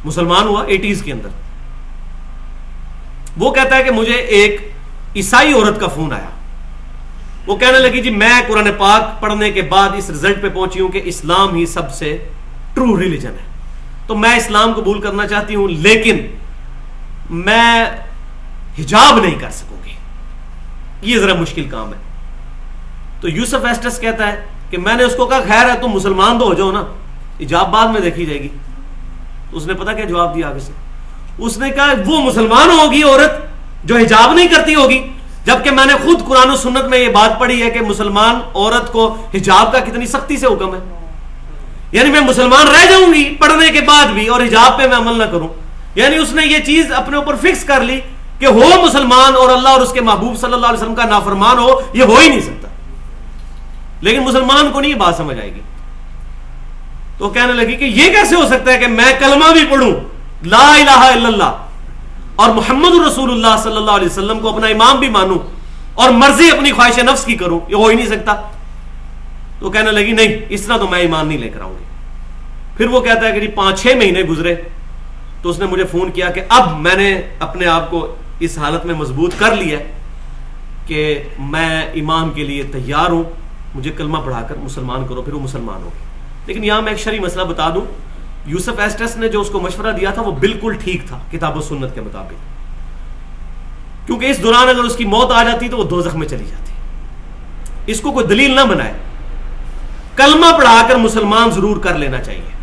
مسلمان ہوا 80s کے اندر. وہ کہتا ہے کہ مجھے ایک عیسائی عورت کا فون آیا، وہ کہنے لگی جی میں قرآن پاک پڑھنے کے بعد اس رزلٹ پہ پہنچی ہوں کہ اسلام ہی سب سے ٹرو ریلیجن ہے، تو میں اسلام قبول کرنا چاہتی ہوں، لیکن میں حجاب نہیں کر سکوں گی، یہ ذرا مشکل کام ہے. تو یوسف ایسٹس کہتا ہے کہ میں نے اس کو کہا خیر ہے تم مسلمان تو ہو جاؤ نا، حجاب بعد میں دیکھی جائے گی. اس نے پتا کیا جواب دیا آگے سے؟ اس نے کہا وہ مسلمان ہوگی عورت جو حجاب نہیں کرتی ہوگی، جبکہ میں نے خود قرآن و سنت میں یہ بات پڑھی ہے کہ مسلمان عورت کو حجاب کا کتنی سختی سے حکم ہے. یعنی میں مسلمان رہ جاؤں گی پڑھنے کے بعد بھی اور حجاب پہ میں عمل نہ کروں. یعنی اس نے یہ چیز اپنے اوپر فکس کر لی کہ ہو مسلمان اور اللہ اور اس کے محبوب صلی اللہ علیہ وسلم کا نافرمان ہو، یہ ہو ہی نہیں سکتا. لیکن مسلمان کو نہیں یہ بات سمجھ آئے گی. تو کہنے لگی کہ یہ کیسے ہو سکتا ہے کہ میں کلمہ بھی پڑھوں لا الہ الا اللہ اور محمد رسول اللہ صلی اللہ علیہ وسلم کو اپنا امام بھی مانوں اور مرضی اپنی خواہش نفس کی کروں، یہ ہو ہی نہیں سکتا. تو کہنے لگی نہیں اس طرح تو میں ایمان نہیں لے کر آؤں گی. پھر وہ کہتا ہے کہ جی 5-6 مہینے گزرے تو اس نے مجھے فون کیا کہ اب میں نے اپنے آپ کو اس حالت میں مضبوط کر لیا کہ میں ایمان کے لیے تیار ہوں، مجھے کلمہ پڑھا کر مسلمان کرو. پھر وہ مسلمان ہو گئے. لیکن یہاں میں ایک شرعی مسئلہ بتا دوں، یوسف ایسٹس نے جو اس کو مشورہ دیا تھا وہ بالکل ٹھیک تھا کتاب و سنت کے مطابق، کیونکہ اس دوران اگر اس کی موت آ جاتی تو وہ دوزخ میں چلی جاتی. اس کو کوئی دلیل نہ بنائے، کلمہ پڑھا کر مسلمان ضرور کر لینا چاہیے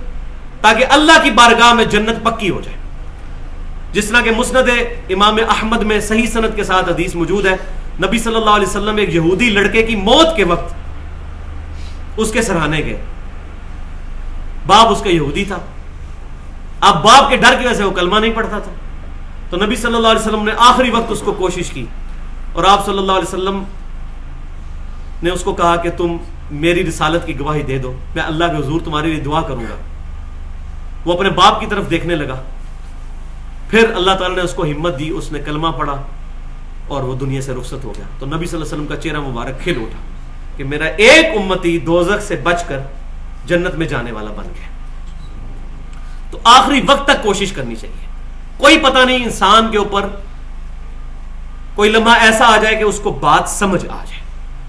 تاکہ اللہ کی بارگاہ میں جنت پکی ہو جائے. جس طرح کہ مسند امام احمد میں صحیح سند کے ساتھ حدیث موجود ہے، نبی صلی اللہ علیہ وسلم ایک یہودی لڑکے کی موت کے وقت اس کے سراہنے گئے. باپ اس کا یہودی تھا، اب باپ کے ڈر کی وجہ سے وہ کلمہ نہیں پڑھتا تھا، تو نبی صلی اللہ علیہ وسلم نے آخری وقت اس کو کوشش کی، اور آپ صلی اللہ علیہ وسلم نے اس کو کہا کہ تم میری رسالت کی گواہی دے دو، میں اللہ کے حضور تمہارے لیے دعا کروں گا. وہ اپنے باپ کی طرف دیکھنے لگا، پھر اللہ تعالیٰ نے اس کو ہمت دی، اس نے کلمہ پڑھا اور وہ دنیا سے رخصت ہو گیا. تو نبی صلی اللہ علیہ وسلم کا چہرہ مبارک کھل اٹھا کہ میرا ایک امتی دوزخ سے بچ کر جنت میں جانے والا بن گیا. تو آخری وقت تک کوشش کرنی چاہیے. کوئی پتہ نہیں انسان کے اوپر کوئی لمحہ ایسا آ جائے کہ اس کو بات سمجھ آ جائے.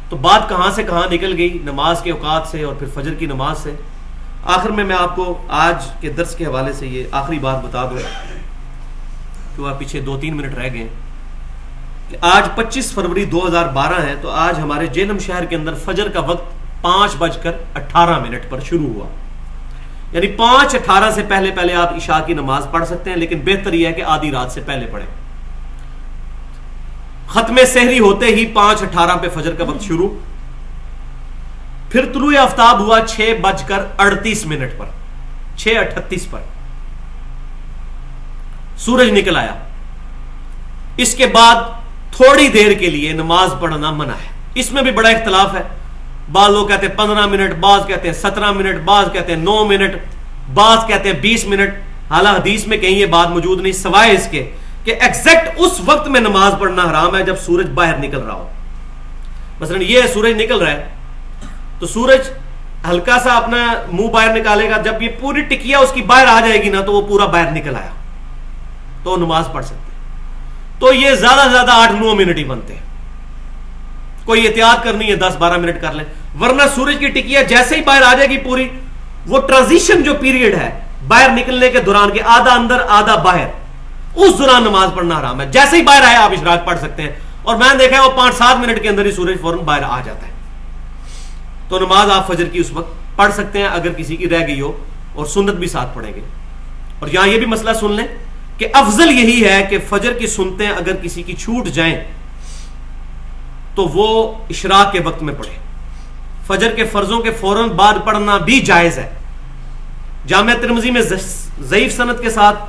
تو بات کہاں سے کہاں نکل گئی، نماز کے اوقات سے اور پھر فجر کی نماز سے. آخر میں آپ کو آج کے درس کے حوالے سے یہ آخری بات بتا دوں کہ پیچھے 2-3 منٹ رہ گئے کہ آج 25 فروری 2012 ہے. تو آج ہمارے جہلم شہر کے اندر فجر کا وقت 5:18 پر شروع ہوا. یعنی 5:18 سے پہلے آپ عشاء کی نماز پڑھ سکتے ہیں، لیکن بہتر یہ ہے کہ آدھی رات سے پہلے پڑھیں. ختم سحری ہوتے ہی 5:18 پہ فجر کا وقت شروع، پھر طلوع آفتاب ہوا 6:38 پر، 6:38 پر سورج نکل آیا. اس کے بعد تھوڑی دیر کے لیے نماز پڑھنا منع ہے. اس میں بھی بڑا اختلاف ہے، بعض لوگ کہتے ہیں 15 منٹ، بعض کہتے ہیں 17 منٹ، بعض کہتے ہیں 9 منٹ، بعض کہتے ہیں 20 منٹ. حالانکہ حدیث میں کہیں یہ بات موجود نہیں سوائے اس کے کہ ایگزیکٹ اس وقت میں نماز پڑھنا حرام ہے جب سورج باہر نکل رہا ہو. مثلا یہ سورج نکل رہا ہے تو سورج ہلکا سا اپنا منہ باہر نکالے گا، جب یہ پوری ٹکیا اس کی باہر آ جائے گی نا تو وہ پورا باہر نکل آیا تو نماز پڑھ سکتے. تو یہ زیادہ سے زیادہ 8-9 منٹ ہی بنتے ہیں. کوئی احتیاط کرنی ہے 10-12 منٹ کر لیں، ورنہ سورج کی ٹکیا جیسے ہی باہر آ جائے گی پوری، وہ ٹرانزیشن جو پیریڈ ہے باہر نکلنے کے دوران کے آدھا اندر آدھا باہر، اس دوران نماز پڑھنا حرام ہے. جیسے ہی باہر آئے آپ اشراق پڑھ سکتے ہیں، اور میں نے دیکھا ہے وہ 5-7 منٹ کے اندر ہی سورج فوراً باہر آ جاتا ہے. تو نماز آپ فجر کی اس وقت پڑھ سکتے ہیں اگر کسی کی رہ گئی ہو، اور سنت بھی ساتھ پڑھیں گے. اور یہاں یہ بھی مسئلہ سن لیں کہ افضل یہی ہے کہ فجر کی سنتیں اگر کسی کی چھوٹ جائیں تو وہ اشراق کے وقت میں پڑھیں. فجر کے فرضوں کے فوراً بعد پڑھنا بھی جائز ہے. جامع ترمذی میں ضعیف سند کے ساتھ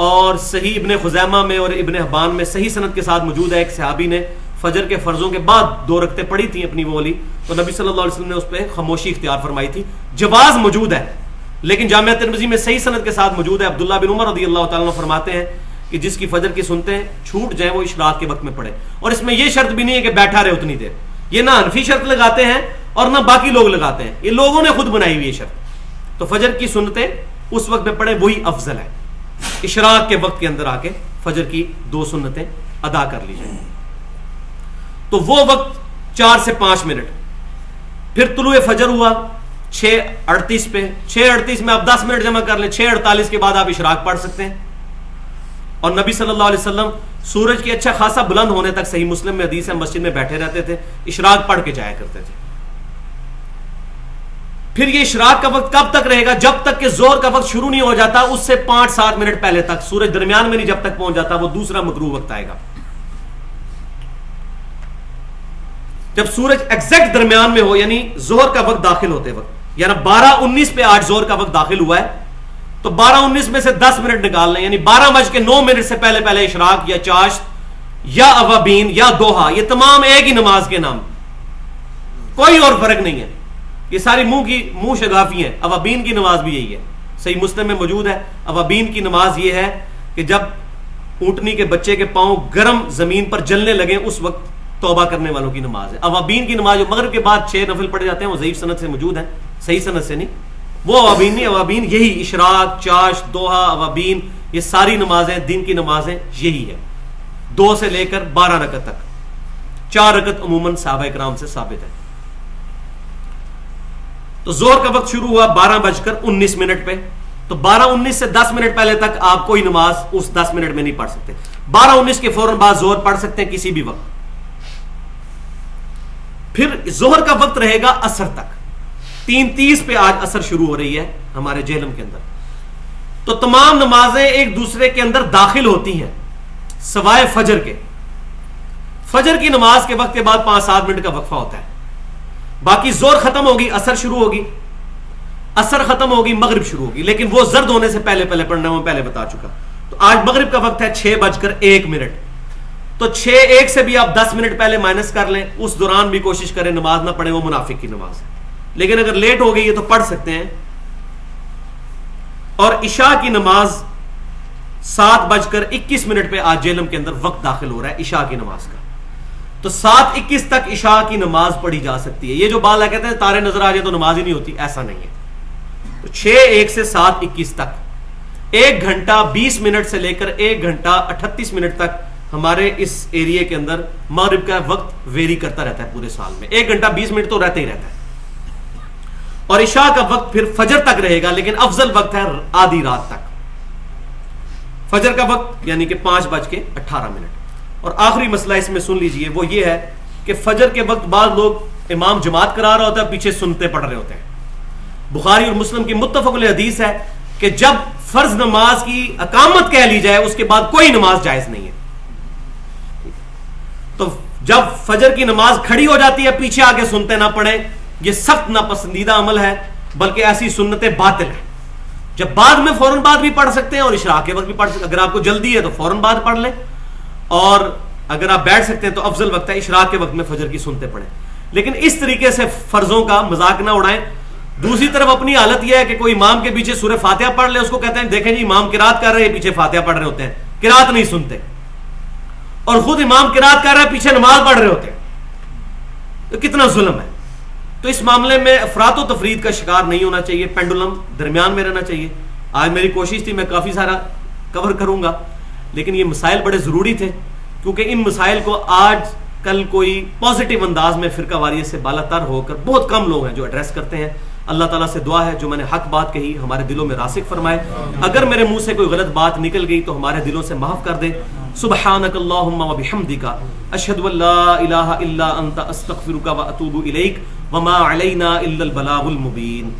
اور صحیح ابن خزیمہ میں اور ابن حبان میں صحیح سند کے ساتھ موجود ہے، ایک صحابی نے فجر کے فرضوں کے بعد 2 رکعتیں پڑھی تھیں اپنی وہ والی، تو نبی صلی اللہ علیہ وسلم نے اس پہ خاموشی اختیار فرمائی تھی. جواز موجود ہے، لیکن جامعہ ترمذی میں صحیح سند کے ساتھ موجود ہے. عبداللہ بن عمر رضی اللہ تعالیٰ عنہ فرماتے ہیں کہ جس کی فجر کی سنتیں چھوٹ جائیں وہ اشراق کے وقت میں پڑھے. اور اس میں یہ شرط بھی نہیں ہے کہ بیٹھا رہے اتنی دیر. یہ نہ حنفی شرط لگاتے ہیں اور نہ باقی لوگ لگاتے ہیں، یہ لوگوں نے خود بنائی ہوئی یہ شرط. تو فجر کی سنتیں اس وقت میں پڑھیں وہی افضل ہے. اشراق کے وقت کے اندر آ کے فجر کی 2 سنتیں ادا کر لیجیے. تو وہ وقت 4 سے 5 منٹ. پھر طلوع فجر ہوا 6:38 پہ. 6:38 میں آپ 10 منٹ جمع کر لیں، 6:48 کے بعد آپ اشراق پڑھ سکتے ہیں. اور نبی صلی اللہ علیہ وسلم سورج کے اچھا خاصا بلند ہونے تک، صحیح مسلم میں حدیث ہے، مسجد میں بیٹھے رہتے تھے، اشراق پڑھ کے جایا کرتے تھے. پھر یہ اشراق کا وقت کب تک رہے گا؟ جب تک کہ ظہر کا وقت شروع نہیں ہو جاتا، اس سے 5-7 منٹ پہلے تک. سورج درمیان میں نہیں جب تک پہنچ جاتا، وہ دوسرا مکروہ وقت آئے گا. جب سورج ایگزیکٹ درمیان میں ہو، یعنی ظہر کا وقت داخل ہوتے وقت، یعنی 12:19 پہ آج ظہر کا وقت داخل ہوا ہے، تو 12:19 میں سے 10 منٹ نکال لیں، یعنی 12:09 سے پہلے اشراق یا چاشت یا اوابین یا دوحا، یہ تمام ایک ہی نماز کے نام، کوئی اور فرق نہیں ہے. یہ ساری منہ شگافی ہیں. اوابین کی نماز بھی یہی ہے، صحیح مسلم میں موجود ہے. اوابین کی نماز یہ ہے کہ جب اونٹنی کے بچے کے پاؤں گرم زمین پر جلنے لگیں اس وقت توبہ کرنے والوں کی نماز ہے. اوابین کی نماز جو مغرب کے بعد 6 نفل پڑھے جاتے ہیں وہ ضعیف سند سے موجود ہیں، صحیح سند سے نہیں. وہ اوابین نہیں، اوابین یہی اشراق، چاشت، دوحا، اوابین، یہ ساری نمازیں دن کی نمازیں یہی ہے. 2 سے لے کر 12 رکعت تک. 4 رکعت عموماً صحابہ کرام سے ثابت ہے. تو ظہر کا وقت شروع ہوا 12:19 پہ. تو 12:19 سے 10 منٹ پہلے تک آپ کوئی نماز اس 10 منٹ میں نہیں پڑھ سکتے. 12:19 کے فوراً بعد ظہر پڑھ سکتے ہیں کسی بھی وقت. پھر ظہر کا وقت رہے گا عصر تک. 3:30 پہ آج عصر شروع ہو رہی ہے ہمارے جہلم کے اندر. تو تمام نمازیں ایک دوسرے کے اندر داخل ہوتی ہیں سوائے فجر کے. فجر کی نماز کے وقت کے بعد 5-7 منٹ کا وقفہ ہوتا ہے. باقی زور ختم ہوگی، اثر شروع ہوگی، اثر ختم ہوگی، مغرب شروع ہوگی. لیکن وہ زرد ہونے سے پہلے پڑھنا میں پہلے بتا چکا. تو آج مغرب کا وقت ہے 6:01. تو 6:01 سے بھی آپ 10 منٹ پہلے مائنس کر لیں. اس دوران بھی کوشش کریں نماز نہ پڑھیں، وہ منافق کی نماز ہے. لیکن اگر لیٹ ہو گئی ہے تو پڑھ سکتے ہیں. اور عشاء کی نماز 7:21 پہ آج جہلم کے اندر وقت داخل ہو رہا ہے عشاء کی نماز کا. تو 7:21 تک عشاء کی نماز پڑھی جا سکتی ہے. یہ جو بات کہتے ہیں تارے نظر آ جائے تو نماز ہی نہیں ہوتی، ایسا نہیں ہے. تو 6:01 سے 7:21 تک 1 گھنٹہ 20 منٹ سے لے کر 1 گھنٹہ 38 منٹ تک ہمارے اس ایریے کے اندر مغرب کا وقت ویری کرتا رہتا ہے. پورے سال میں 1 گھنٹہ 20 منٹ تو رہتا ہی رہتا ہے. اور عشاء کا وقت پھر فجر تک رہے گا، لیکن افضل وقت ہے آدھی رات تک. فجر کا وقت یعنی کہ 5:18. اور آخری مسئلہ اس میں سن لیجئے، وہ یہ ہے کہ فجر کے وقت بعض لوگ امام جماعت کرا رہا ہوتا ہے، پیچھے سنتے پڑھ رہے ہوتے ہیں. بخاری اور مسلم کی متفق علیہ حدیث ہے کہ جب فرض نماز کی اقامت کہہ لی جائے اس کے بعد کوئی نماز جائز نہیں ہے. تو جب فجر کی نماز کھڑی ہو جاتی ہے پیچھے آگے سنتے نہ پڑھیں، یہ سخت ناپسندیدہ عمل ہے، بلکہ ایسی سنتیں باطل ہیں. جب بعد میں فوراً بعد بھی پڑھ سکتے ہیں اور اشراق کے وقت بھی پڑھ سکتے ہیں. اگر آپ کو جلدی ہے تو فوراً بعد پڑھ لیں، اور اگر آپ بیٹھ سکتے ہیں تو افضل وقت ہے اشراق کے وقت میں فجر کی سنتے پڑھیں. لیکن اس طریقے سے فرضوں کا مذاق نہ اڑائیں. دوسری طرف اپنی حالت یہ ہے کہ کوئی امام کے پیچھے سورہ فاتحہ پڑھ لے، اس کو کہتے ہیں دیکھیں جی امام قرات کر رہے ہیں، پیچھے فاتحہ پڑھ رہے ہوتے ہیں، قرات نہیں سنتے. اور خود امام قرات کر رہا ہے، پیچھے نماز پڑھ رہے ہوتے ہیں. تو کتنا ظلم ہے. تو اس معاملے میں افراط و تفرید کا شکار نہیں ہونا چاہیے، پینڈولم درمیان میں رہنا چاہیے. آج میری کوشش تھی میں کافی سارا کور کروں گا، لیکن یہ مسائل بڑے ضروری تھے، کیونکہ ان مسائل کو آج کل کوئی پازیٹیو انداز میں فرقہ واریت سے بالا تر ہو کر بہت کم لوگ ہیں جو ایڈریس کرتے ہیں. اللہ تعالیٰ سے دعا ہے جو میں نے حق بات کہی ہمارے دلوں میں راسخ فرمائے. اگر میرے منہ سے کوئی غلط بات نکل گئی تو ہمارے دلوں سے معاف کر دے. سبحانک اللہم و بحمدک اشہد ان لا الہ الا انت استغفرک و اتوب الیک وما علینا الا البلاغ المبین.